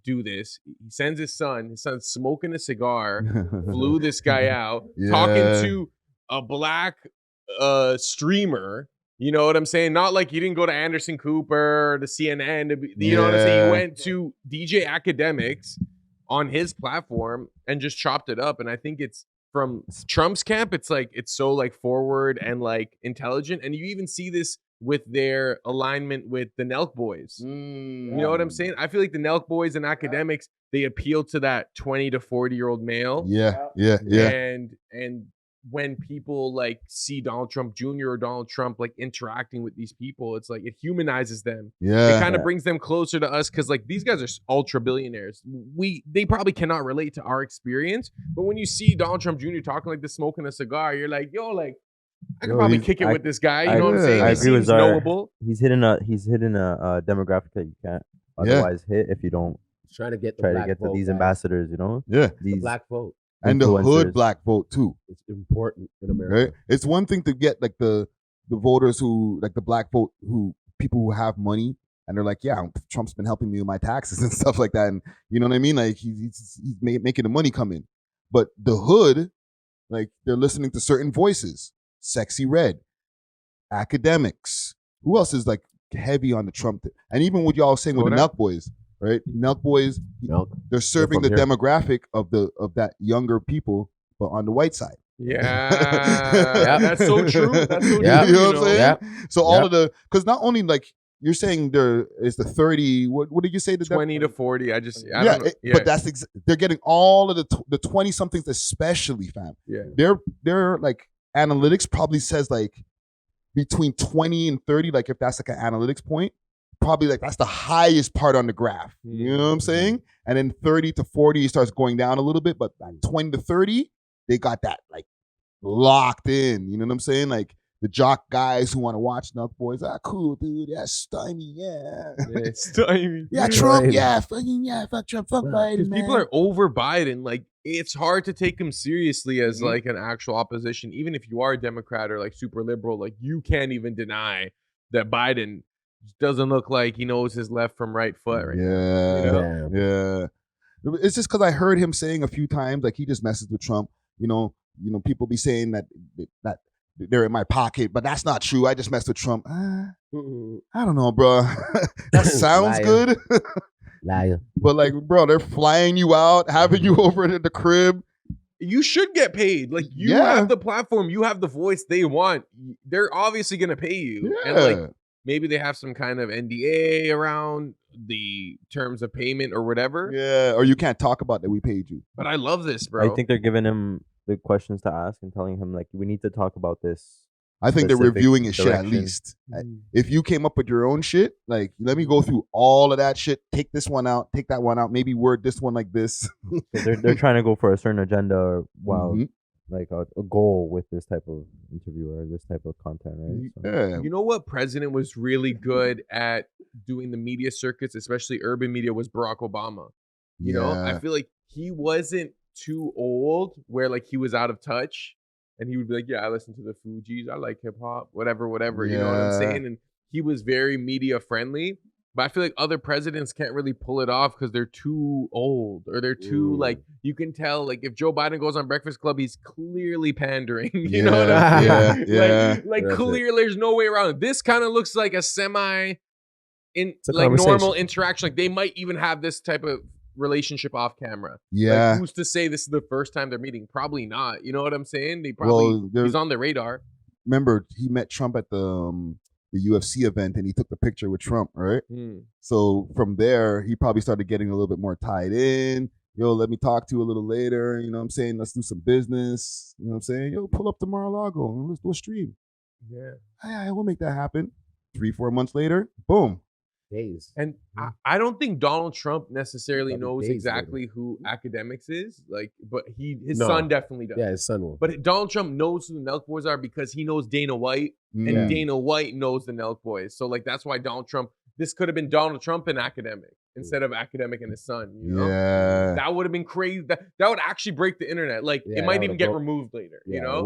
do this. He sends his son's smoking a cigar, flew this guy out, talking to a black streamer. You know what I'm saying? Not like he didn't go to Anderson Cooper, to CNN. You know what I'm saying? He went to DJ Akademiks on his platform and just chopped it up. And I think it's from Trump's camp. It's so forward and intelligent. And you even see this with their alignment with the Nelk Boys. You know what I'm saying? I feel like the Nelk Boys and Akademiks, they appeal to that 20 to 40-year-old male. Yeah. And when people see Donald Trump Jr. or Donald Trump interacting with these people, it's it humanizes them. It kind of brings them closer to us because these guys are ultra billionaires. They probably cannot relate to our experience, but when you see Donald Trump Jr. talking like this, smoking a cigar, you're like, yo, I could probably kick it with this guy. You know what I'm saying? I He agree with seems knowable. He's hitting a demographic that you can't otherwise hit if you don't try to get to these ambassadors. Yeah, the black vote. And the hood black vote too. It's important in America. Right? It's one thing to get the voters who the black vote, who people who have money and they're like, yeah, Trump's been helping me with my taxes and stuff like that, and you know what I mean? He's making the money come in. But the hood, they're listening to certain voices. Sexy Red, Akademiks. Who else is heavy on the Trump and even what y'all saying with the Nelk Boys. Right, Nelk Boys, they're serving the demographic of that younger people but on the white side. Yeah, that's so true. That's so true. You know what I'm saying? Yep. So all of the, because not only like you're saying there is the 30. What did you say? 20 to 40. I don't know. But that's they're getting all of the 20 somethings, especially, fam. Yeah, their like analytics probably says like between 20 and 30. Like if that's like an analytics point, probably like that's the highest part on the graph. You know what I'm saying? And then 30 to 40 it starts going down a little bit, but 20 to 30 they got that like locked in. You know what I'm saying? Like the jock guys who want to watch Nuck Boys, cool, dude. Yeah, Stymie, yeah. Stymie. Yeah, Trump, yeah, fucking, yeah, fuck Trump, fuck Biden, Because man. people are over Biden. Like, it's hard to take him seriously as like an actual opposition. Even if you are a Democrat or like super liberal, like you can't even deny that Biden doesn't look like he knows his left from right foot right now. You know? Yeah. It's just because I heard him saying a few times, like he just messes with Trump. You know, people be saying that they're in my pocket, but that's not true. I just messed with Trump. I don't know, bro. That sounds good. Liar. But like, bro, they're flying you out, having you over at the crib. You should get paid. Like you have the platform, you have the voice they want. They're obviously gonna pay you. Yeah. And like maybe they have some kind of NDA around the terms of payment or whatever. Yeah, or you can't talk about that we paid you. But I love this, bro. I think they're giving him the questions to ask and telling him like, we need to talk about this. I think they're reviewing his shit at direction. least. If you came up with your own shit, like let me go through all of that shit. Take this one out, take that one out. Maybe word this one like this. So they're trying to go for a certain agenda, or like a goal with this type of interview or this type of content, right? So. You know what president was really good at doing the media circuits, especially urban media, was Barack Obama. You know, I feel like he wasn't too old where like he was out of touch. And he would be like, yeah, I listen to the Fugees. I like hip hop, whatever. You know what I'm saying? And he was very media friendly. But I feel like other presidents can't really pull it off because they're too old or they're too like, you can tell like if Joe Biden goes on Breakfast Club, he's clearly pandering. You know what I'm saying? Like clearly there's no way around it. This kind of looks like a normal interaction. Like they might even have this type of relationship off camera. Like, who's to say this is the first time they're meeting? Probably not. You know what I'm saying? They probably he's on their radar. Remember, he met Trump at the UFC event and he took the picture with Trump, right? So from there, he probably started getting a little bit more tied in. Yo, let me talk to you a little later. You know what I'm saying? Let's do some business. You know what I'm saying? Yo, pull up to Mar-a-Lago and let's do a stream. Yeah, we'll make that happen. 3-4 months later, boom. Days. And I don't think Donald Trump necessarily knows exactly who Akademiks is. Like, but his son definitely does. Yeah, his son will. But Donald Trump knows who the Nelk Boys are because he knows Dana White, and Dana White knows the Nelk Boys. So like that's why Donald Trump. This could have been Donald Trump and Akademiks instead of Akademiks and his son. You know? That would have been crazy. That would actually break the internet. Like it might even get removed later. You know?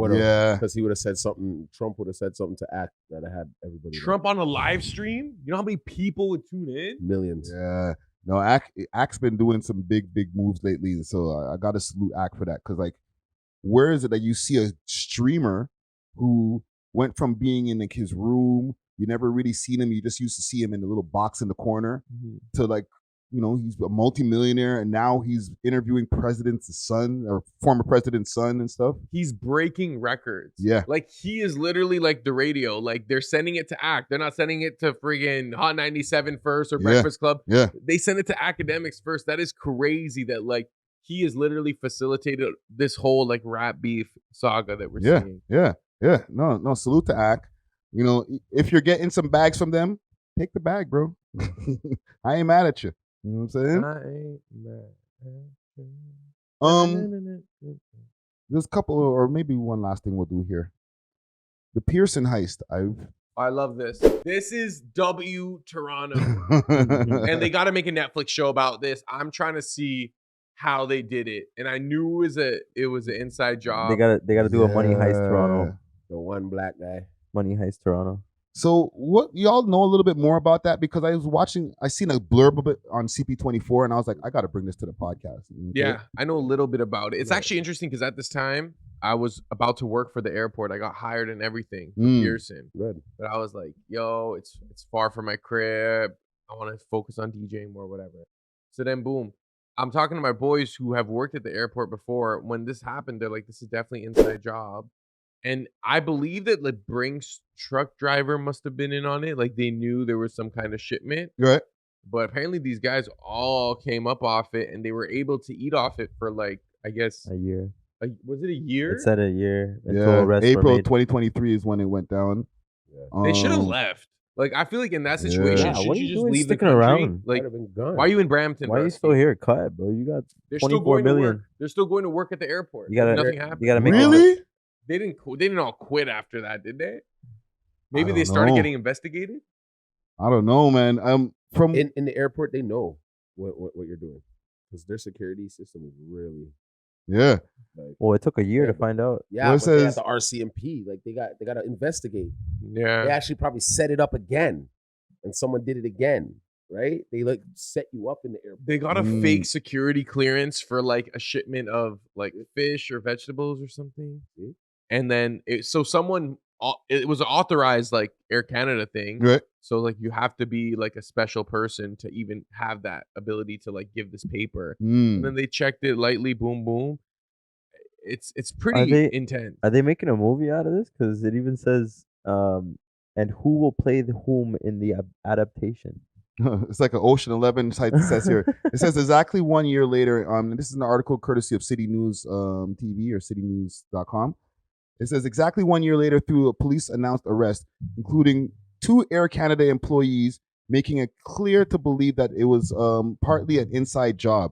Because he would have said something. Trump would have said something to Act that had everybody. Trump on a live stream. You know how many people would tune in? Millions. Yeah. No, Act's been doing some big moves lately. So I got to salute Act for that. Because like, where is it that you see a streamer who went from being in like his room? You never really seen him. You just used to see him in the little box in the corner to like, you know, he's a multimillionaire and now he's interviewing president's son or former president's son and stuff. He's breaking records. Yeah. Like he is literally like the radio. Like they're sending it to Act. They're not sending it to friggin' Hot 97 first or Breakfast Club. Yeah. They send it to Akademiks first. That is crazy that like he has literally facilitated this whole like rap beef saga that we're seeing. Yeah. No, salute to Act. You know, if you're getting some bags from them, take the bag, bro. I ain't mad at you. You know what I'm saying? There's a couple, or maybe one last thing we'll do here. The Pearson heist. I love this. This is W Toronto, and they got to make a Netflix show about this. I'm trying to see how they did it, and I knew it was an inside job. They gotta do a money heist Toronto. The one black guy. Money heist Toronto. So what y'all know a little bit more about that? Because I seen a blurb of it on CP24 and I was like, I got to bring this to the podcast. Yeah, I know a little bit about it. It's actually interesting because at this time I was about to work for the airport. I got hired and everything from Pearson. Good. But I was like, yo, it's far from my crib. I want to focus on DJing more, whatever. So then boom, I'm talking to my boys who have worked at the airport before. When this happened, they're like, "This is definitely inside job," and I believe that the Brinks truck driver must have been in on it. Like they knew there was some kind of shipment, Right. but apparently these guys all came up off it, and they were able to eat off it for like I guess a year. Was it a year? It said a year. Yeah, April 2023 is when it went down. They should have left. Like I feel like in that situation, Yeah, should what are you you just doing leave the sticking country? around? Like, Might have been gone. why are you in Brampton? Why are you Rusty? still here? Cut, bro. You got They're still 24 going to million. work. They're still going to work at the airport. You gotta- nothing happened. you gotta make Really? They didn't all quit after that, did they? Maybe I they don't started know. getting investigated. I don't know, man. From in the airport, they know what you're doing because their security system is really. Yeah. Like, Well, it took a year to find out. yeah, Well, but it they have says- the RCMP. Like they got to investigate. Yeah. They actually probably set it up again, and someone did it again. Right? They like set you up in the airport. They got a fake security clearance for like a shipment of like fish or vegetables or something, and then it was an authorized like Air Canada thing, Right. So like you have to be like a special person to even have that ability to like give this paper. And then they checked it lightly, boom, boom. It's pretty intense. Are they making a movie out of this? Because it even says, and who will play whom in the adaptation? It's like an Ocean 11 type. It says here. It says exactly 1 year later. This is an article courtesy of City News TV or citynews.com. It says exactly 1 year later, through a police announced arrest, including 2 Air Canada employees, making it clear to believe that it was partly an inside job.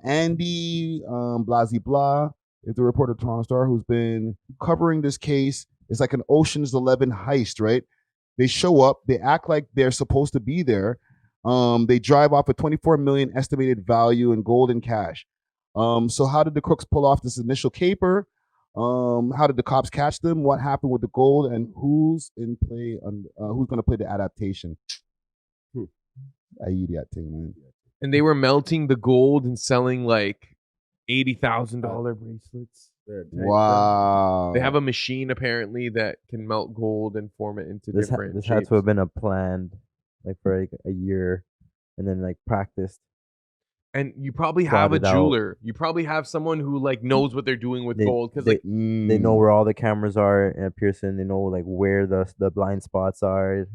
Andy Blasey Blah is the reporter of Toronto Star who's been covering this case. It's like an Ocean's 11 heist, right? They show up, they act like they're supposed to be there. They drive off a 24 million estimated value in gold and cash. So how did the crooks pull off this initial caper? How did the cops catch them? What happened with the gold? And who's in play? Who's going to play the adaptation? I eat that thing, man. And they were melting the gold and selling like $80,000 bracelets. Wow. They have a machine apparently that can melt gold and form it into different This shapes. had to have been a planned, like for like a year, and then like practiced. And you probably have a Plotted out. jeweler. You probably have someone who like knows what they're doing with gold because like they know where all the cameras are at Pearson. They know like where the blind spots are.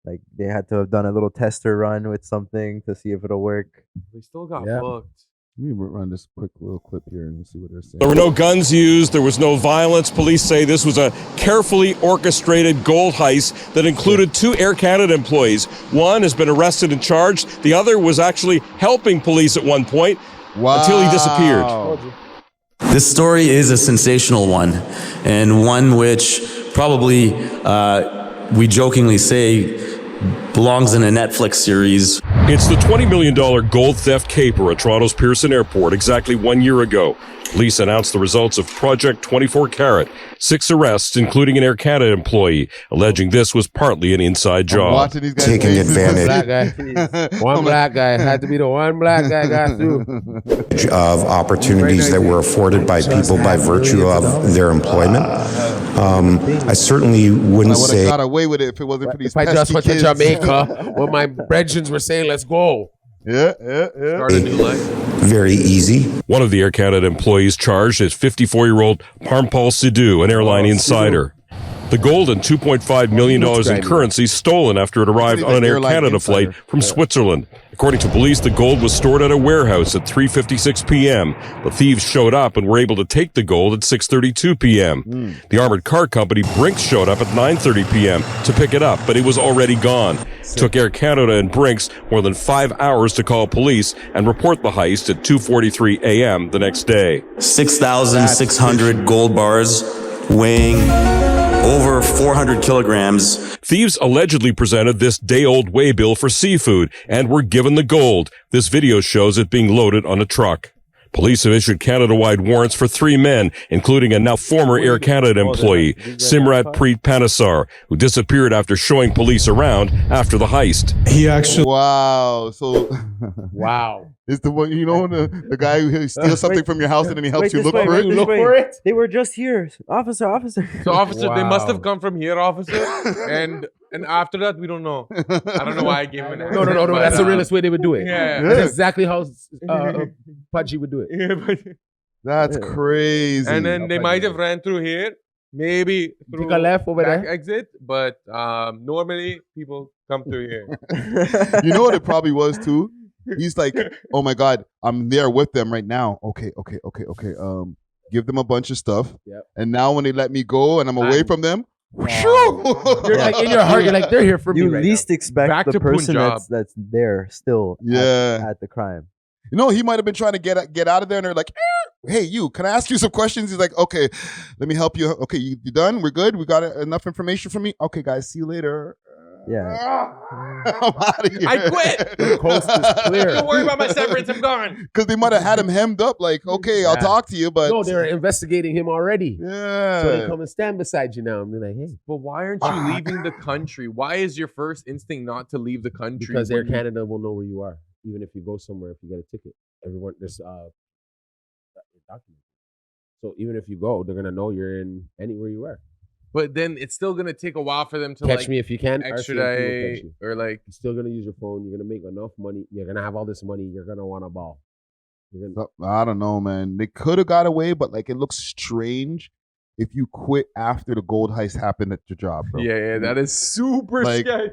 Like they had to have done a little tester run with something to see if it'll work. they still got booked. Let me run this quick little clip here and see what they're saying. There were no guns used. There was no violence. Police say this was a carefully orchestrated gold heist that included 2 Air Canada employees. One has been arrested and charged. The other was actually helping police at one point until he disappeared. This story is a sensational one, and one which probably we jokingly say belongs in a Netflix series. It's the $20 million gold theft caper at Toronto's Pearson Airport exactly 1 year ago. Police announced the results of Project 24 Carat. 6 arrests, including an Air Canada employee, alleging this was partly an inside job. Watching these guys Taking faces. advantage. One black guy had to be the one black guy got through. Of opportunities that were afforded by people by virtue of their employment. I certainly wouldn't I would say. have got away with it if it wasn't for these If I just pesky went to kids. Jamaica, when my brethren were saying, "Let's go." Yeah. Start a new life. Very easy. One of the Air Canada employees charged is 54-year-old Parmpal Sidhu, an airline insider. The gold and $2.5 million in currency stolen after it arrived on an Air Canada flight from Switzerland. According to police, the gold was stored at a warehouse at 3:56 p.m. The thieves showed up and were able to take the gold at 6:32 p.m. The armored car company Brinks showed up at 9:30 p.m. to pick it up, but it was already gone. Took Air Canada and Brinks more than 5 hours to call police and report the heist at 2:43 a.m. the next day. 6,600 gold bars weighing over 400 kilograms. Thieves allegedly presented this day-old waybill for seafood and were given the gold. This video shows it being loaded on a truck. Police have issued Canada-wide warrants for 3 men, including a now former Air Canada employee, Simrat Preet Panesar, who disappeared after showing police around after the heist. He actually. Wow. So. Wow. It's the one, you know, the guy who steals something from your house and then he helps you look for it. Look for it. They were just here, officer. So, officer, they must have come from here, officer. And And after that, we don't know. I don't know why I gave him an accent. No. but, That's the realest way they would do it. Yeah. That's exactly how Pudgy would do it. Yeah, but, That's crazy. and then they might have ran through here, maybe through Take a left over back there. exit, but normally people come through here. You know what it probably was too? He's like, oh my God, I'm there with them right now. Okay. Give them a bunch of stuff. Yep. And now when they let me go and I'm away from them, You're like in your heart, you're like, they're here for me. You right least now. expect Back the to person Punjab. that's there still Yeah. at the crime. You know, he might have been trying to get out of there, and they're like, hey, you, can I ask you some questions? He's like, okay, let me help you. Okay, you done? We're good? We got enough information from me? Okay, guys, see you later. Yeah. I'm out of here. I quit. The coast is clear. Don't worry about my severance. I'm gone. Because they might have had him hemmed up like, okay, I'll talk to you, but... No, they were investigating him already. Yeah. So they come and stand beside you now and be like, hey. But why aren't you leaving the country? Why is your first instinct not to leave the country? Because Air Canada will know where you are. Even if you go somewhere, if you get a ticket. Everyone, there's documents. So even if you go, they're going to know you're in anywhere you are. But then it's still gonna take a while for them to Catch me if you can. extradite or like. You're still gonna use your phone. You're gonna make enough money. You're gonna have all this money. You're gonna want a ball. I don't know, man. They could have got away, but like it looks strange if you quit after the gold heist happened at your job, bro. Yeah, that is super like, scary.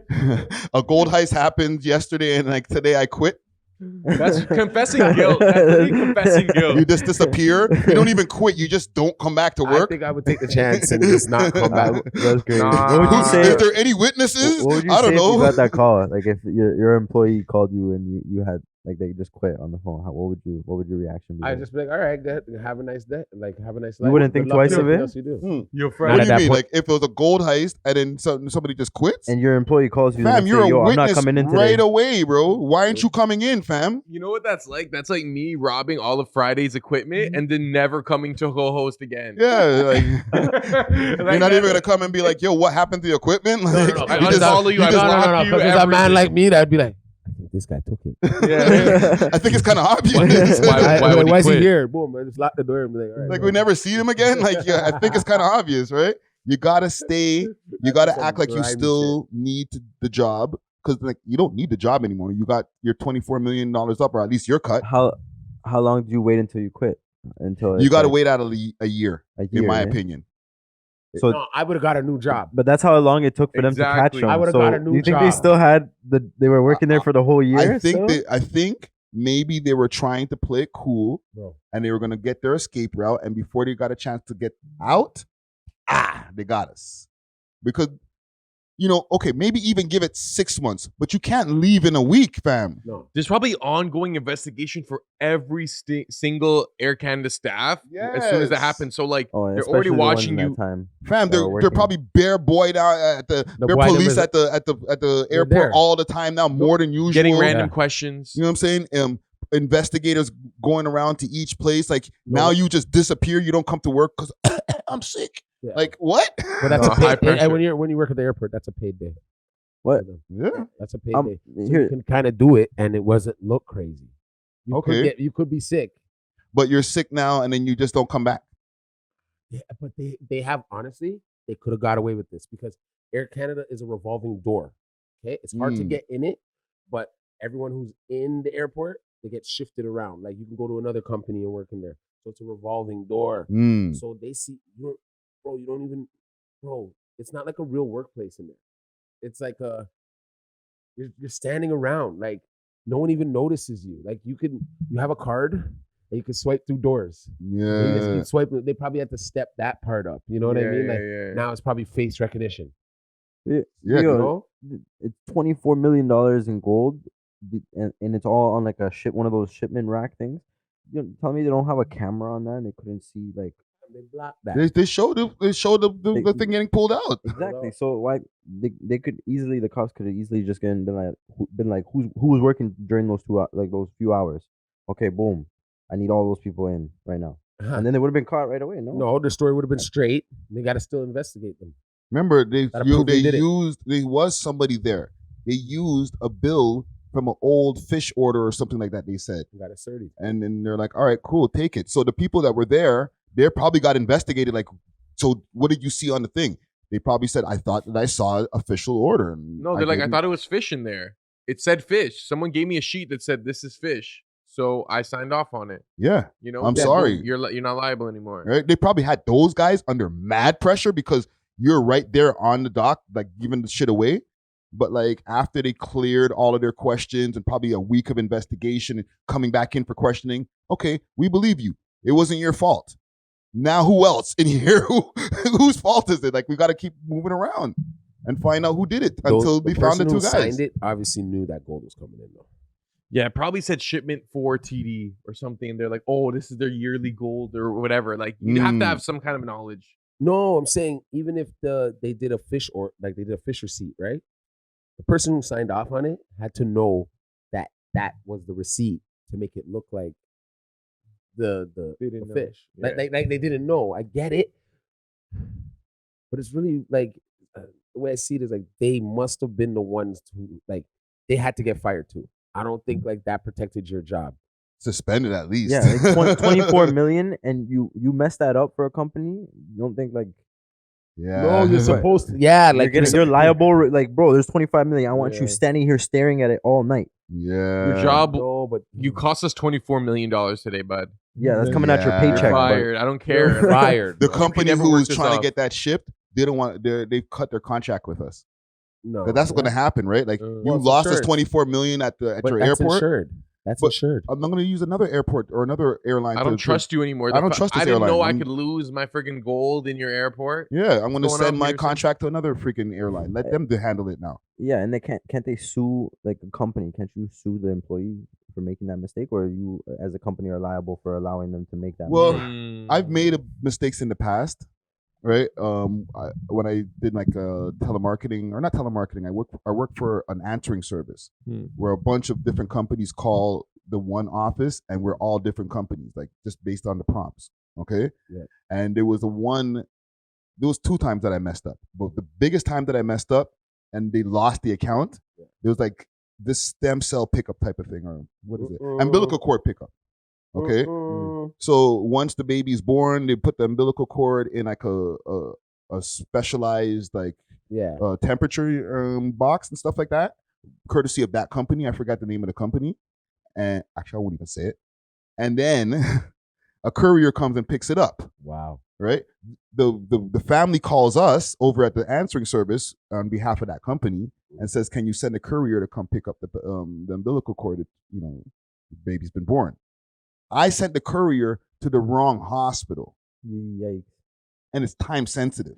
A gold heist happened yesterday, and like today I quit. That's confessing guilt. That's really confessing guilt. You just disappear. You don't even quit. You just don't come back to work. I think I would take the chance and just not come back. That's great. What would you say? Is there any witnesses? What would you I don't say know. if you got that call? Like if your employee called you and you had like they just quit on the phone. What would your reaction be? I'd just be like, all right, have a nice day. Like have a nice life. You wouldn't think twice of it? You do. Your friend. What do you mean? Like if it was a gold heist and then somebody just quits? And your employee calls you, fam, you're a I'm not witness coming in today. right away, bro. Why aren't you coming in, fam? You know what that's like? That's like me robbing all of Friday's equipment and then never coming to co-host again. Yeah, like you're not even gonna come and be like, "Yo, what happened to the equipment?" Like, no. I unfollow you. I block you. Because there's a man like me that'd be like, I think this guy took it. Yeah, I think it's kind of obvious. Why is he here? Boom! I just lock the door and be like, all right. Like we never see him again. Like yeah, I think it's kind of obvious, right? You gotta stay. You gotta act like you still need the job. Because like you don't need the job anymore. You got your $24 million up, or at least your cut. How long do you wait until you quit? Until you got to wait out a year, in my opinion. So no, I would have got a new job. But that's how long it took for them to catch them. I would have got a new job. You think they still had they were working there for the whole year? I think maybe they were trying to play it cool, and they were gonna get their escape route. And before they got a chance to get out, they got us because. You know, okay, maybe even give it 6 months, but you can't leave in a week, fam. No. There's probably ongoing investigation for every single Air Canada staff as soon as that happens. So like they're already watching you, fam. They're probably bare boy down at the police at the airport all the time now, more than usual. Getting random questions. You know what I'm saying? Investigators going around to each place. Like now you just disappear. You don't come to work because I'm sick. Yeah. Like what? But that's a paid day. And when you work at the airport, that's a paid day. What? Yeah, that's a paid day. So you can kind of do it, and it wasn't look crazy. You could be sick, but you're sick now, and then you just don't come back. Yeah, but they have honestly, they could have got away with this because Air Canada is a revolving door. Okay, it's hard to get in it, but everyone who's in the airport, they get shifted around. Like you can go to another company and work in there, so it's a revolving door. So they see you. You don't even, it's not like a real workplace in there. It's like you're standing around. Like no one even notices you. Like you have a card and you can swipe through doors. Yeah. You swipe. They probably had to step that part up. You know what I mean? Like now it's probably face recognition. Yeah. You know? It's $24 million in gold, and it's all on like one of those shipment rack things. You know, tell me they don't have a camera on that and they couldn't see like. They blocked that. They showed the thing getting pulled out. Exactly. So why they could easily the cops could have easily just been like who was working during those those few hours. Okay, boom. I need all those people in right now, and then they would have been caught right away. No, the story would have been straight. They got to still investigate them. Remember, there was somebody there. They used a bill from an old fish order or something like that. They said, got a 30, and then they're like, all right, cool, take it. So the people that were there. They probably got investigated. Like, so what did you see on the thing? They probably said, I thought that I saw official order. No, they're like, I thought it was fish in there. It said fish. Someone gave me a sheet that said this is fish. So I signed off on it. Yeah. You know, I'm sorry. You're not liable anymore. Right? They probably had those guys under mad pressure because you're right there on the dock, like giving the shit away. But like after they cleared all of their questions and probably a week of investigation and coming back in for questioning, okay, we believe you. It wasn't your fault. Now who else in here? Whose fault is it? Like we got to keep moving around and find out who did it until we found the two guys. Signed it obviously knew that gold was coming in though. Yeah, it probably said shipment for TD or something. They're like, oh, this is their yearly gold or whatever. Like you have to have some kind of knowledge. No, I'm saying even if they did a fish receipt, right? The person who signed off on it had to know that that was the receipt to make it look like the fish. Yeah. Like they didn't know. I get it, but it's really like the way I see it is like they must have been the ones who like they had to get fired too. I don't think like that protected your job. Suspended at least. Yeah, like 24 million, and you messed that up for a company. You don't think like. Yeah. No, you're supposed to. Yeah, like you're liable. Like, bro, there's 25 million. I want you standing here staring at it all night. Yeah. Your job, but you cost us $24 million today, bud. Yeah, that's coming out your paycheck. You're fired. I don't care. You're fired. The company who was trying to get that shipped, they don't want. They cut their contract with us. No, that's going to happen, right? Like you lost us 24 million at your airport. Insured. That's insured. I'm going to use another airport or another airline. I don't trust you anymore. I don't trust this I didn't airline. know I could lose my freaking gold in your airport. Yeah, I'm going to send my contract to another freaking airline. Let them handle it now. Yeah, and they can't they sue like a company? Can't you sue the employee for making that mistake, or you as a company are liable for allowing them to make that? Well, mistake? I've made mistakes in the past, right? When I did like telemarketing or not telemarketing, I work for an answering service where a bunch of different companies call the one office, and we're all different companies, like just based on the prompts. Okay. Yeah. And there was 2 times that I messed up, but the biggest time that I messed up and they lost the account, there was like this stem cell pickup type of thing, or what is it? Umbilical cord pickup. Okay. So once the baby's born, they put the umbilical cord in like a specialized like temperature box and stuff like that, courtesy of that company. I forgot the name of the company. And actually, I won't even say it. And then a courier comes and picks it up. Wow. Right? The family calls us over at the answering service on behalf of that company and says, "Can you send a courier to come pick up the umbilical cord? The baby's been born." I sent the courier to the wrong hospital. Yikes. And it's time sensitive.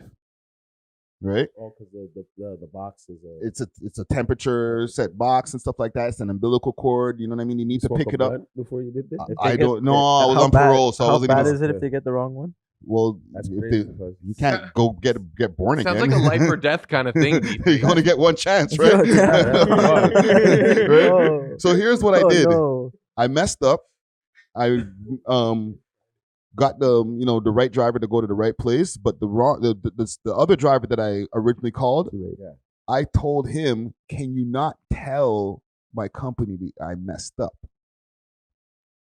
Right? Oh, because the box is it's a temperature set box and stuff like that. It's an umbilical cord. You know what I mean? You need to pick it up before you did this. I don't know. I was on parole, so I wasn't. How bad is it if they get the wrong one? Well, you can't go get born again. Sounds like a life or death kind of thing. You only get one chance, right? Right? So here's what I did. No. I messed up. I got the right driver to go to the right place, but the other driver that I originally called, I told him, "Can you not tell my company that I messed up?"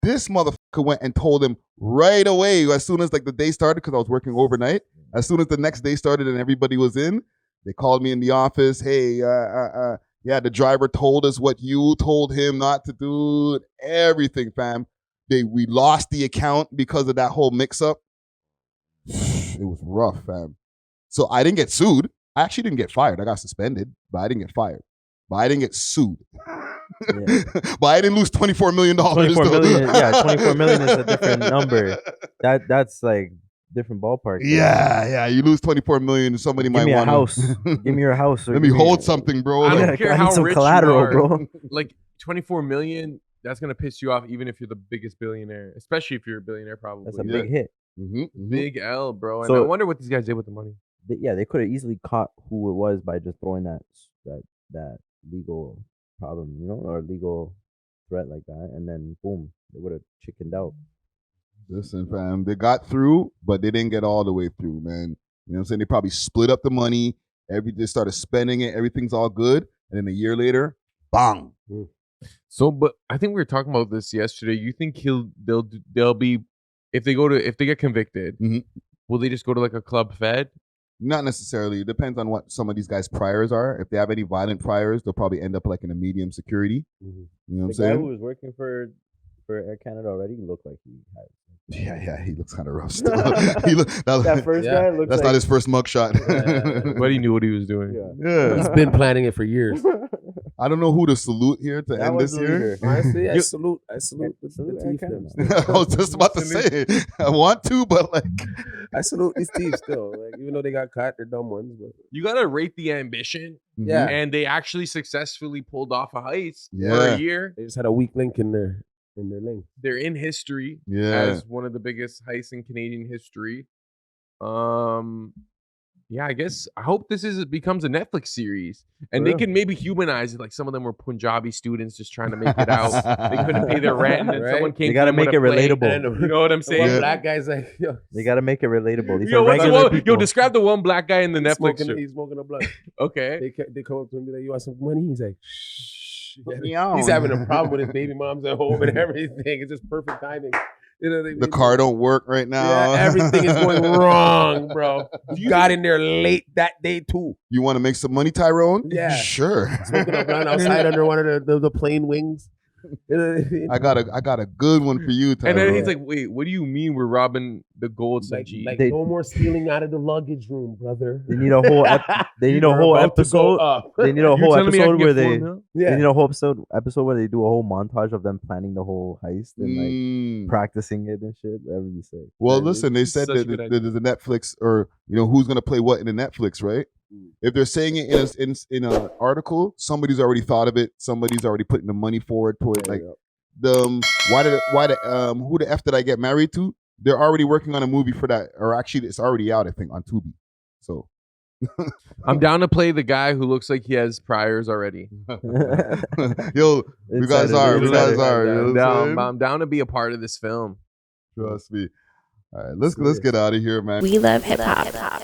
This motherfucker went and told him right away as soon as like the day started, because I was working overnight. As soon as the next day started and everybody was in, they called me in the office. "Hey, yeah, the driver told us what you told him not to do." Everything, fam. We lost the account because of that whole mix-up. It was rough, fam. So I didn't get sued. I actually didn't get fired. I got suspended, but I didn't get fired. But I didn't get sued. Yeah. But I didn't lose $24 million. 24 million, yeah, 24 million is a different number. That's like different ballpark. Yeah. You lose 24 million. Somebody might want a house. Give me your house. Let me hold something, bro. I don't care how rich collateral, you are. Bro. Like 24 million. That's gonna piss you off, even if you're the biggest billionaire. Especially if you're a billionaire, probably. That's a big hit. Big L, bro. And I wonder what these guys did with the money. They could have easily caught who it was by just throwing that legal problem, or legal threat like that, and then boom, they would have chickened out. Listen, fam, they got through, but they didn't get all the way through, man. You know what I'm saying? They probably split up the money. They started spending it. Everything's all good, and then a year later, bang. So, but I think we were talking about this yesterday. You think they'll be if they get convicted, will they just go to like a club fed Not necessarily. It depends on what some of these guys' priors are. If they have any violent priors, they'll probably end up like in a medium security. You know what I'm The guy saying? who was working for Air Canada already looked like he had. Yeah, he looks kind of rough still. That first guy looks that's like, not his first mugshot. But he knew what he was doing. Yeah. He's been planning it for years. I don't know who to salute here to That end was this the year. leader. Honestly, I salute the teeth them. I was just about to say, I want to, but like, I salute these teams still. Like, even though they got caught, they're dumb ones. But You gotta rate the ambition. Yeah. And they actually successfully pulled off a heist for Yeah. a year. they just had a weak link in their link. They're in history Yeah. as one of the biggest heists in Canadian history. Yeah, I guess I hope becomes a Netflix series, and they can maybe humanize it. Like some of them were Punjabi students just trying to make it out. They couldn't pay their rent, and then Right? someone came. They gotta to them make with it a plate, relatable. and then, you know what I'm The saying? one black guy's like, yo, They gotta make it relatable. These Yo, are what's the regular one, people. yo, describe the one black guy in the Netflix show. he's smoking a blunt. Okay. They come up to him and be like, you want some money? He's like, shh. Put me on. He's having a problem with his baby mom's at home and everything. It's just perfect timing. You know, the car don't work right now. Yeah, everything is going wrong, bro. You got in there late that day too. You want to make some money, Tyrone? Yeah. Sure. Smoking a blunt outside under one of the plane wings. I got a good one for you, Tyrone. And then he's like, "Wait, what do you mean we're robbing the gold?" Like, G? like no more stealing out of the luggage room, brother. They need a whole. They need a whole episode. They need a whole episode where they. They need a whole episode where they do a whole montage of them planning the whole heist and like practicing it and shit. That would be sick. Well, listen, they said that there's a Netflix, or who's gonna play what in the Netflix, right? If they're saying it in an article, somebody's already thought of it. Somebody's already putting the money forward to it. Like who the F did I get married to? They're already working on a movie for that, or actually, it's already out, I think, on Tubi. So I'm down to play the guy who looks like he has priors already. Yo, you guys are. You know what I'm saying? I'm down to be a part of this film. Trust me. All right, let's get out of here, man. We love hip hop.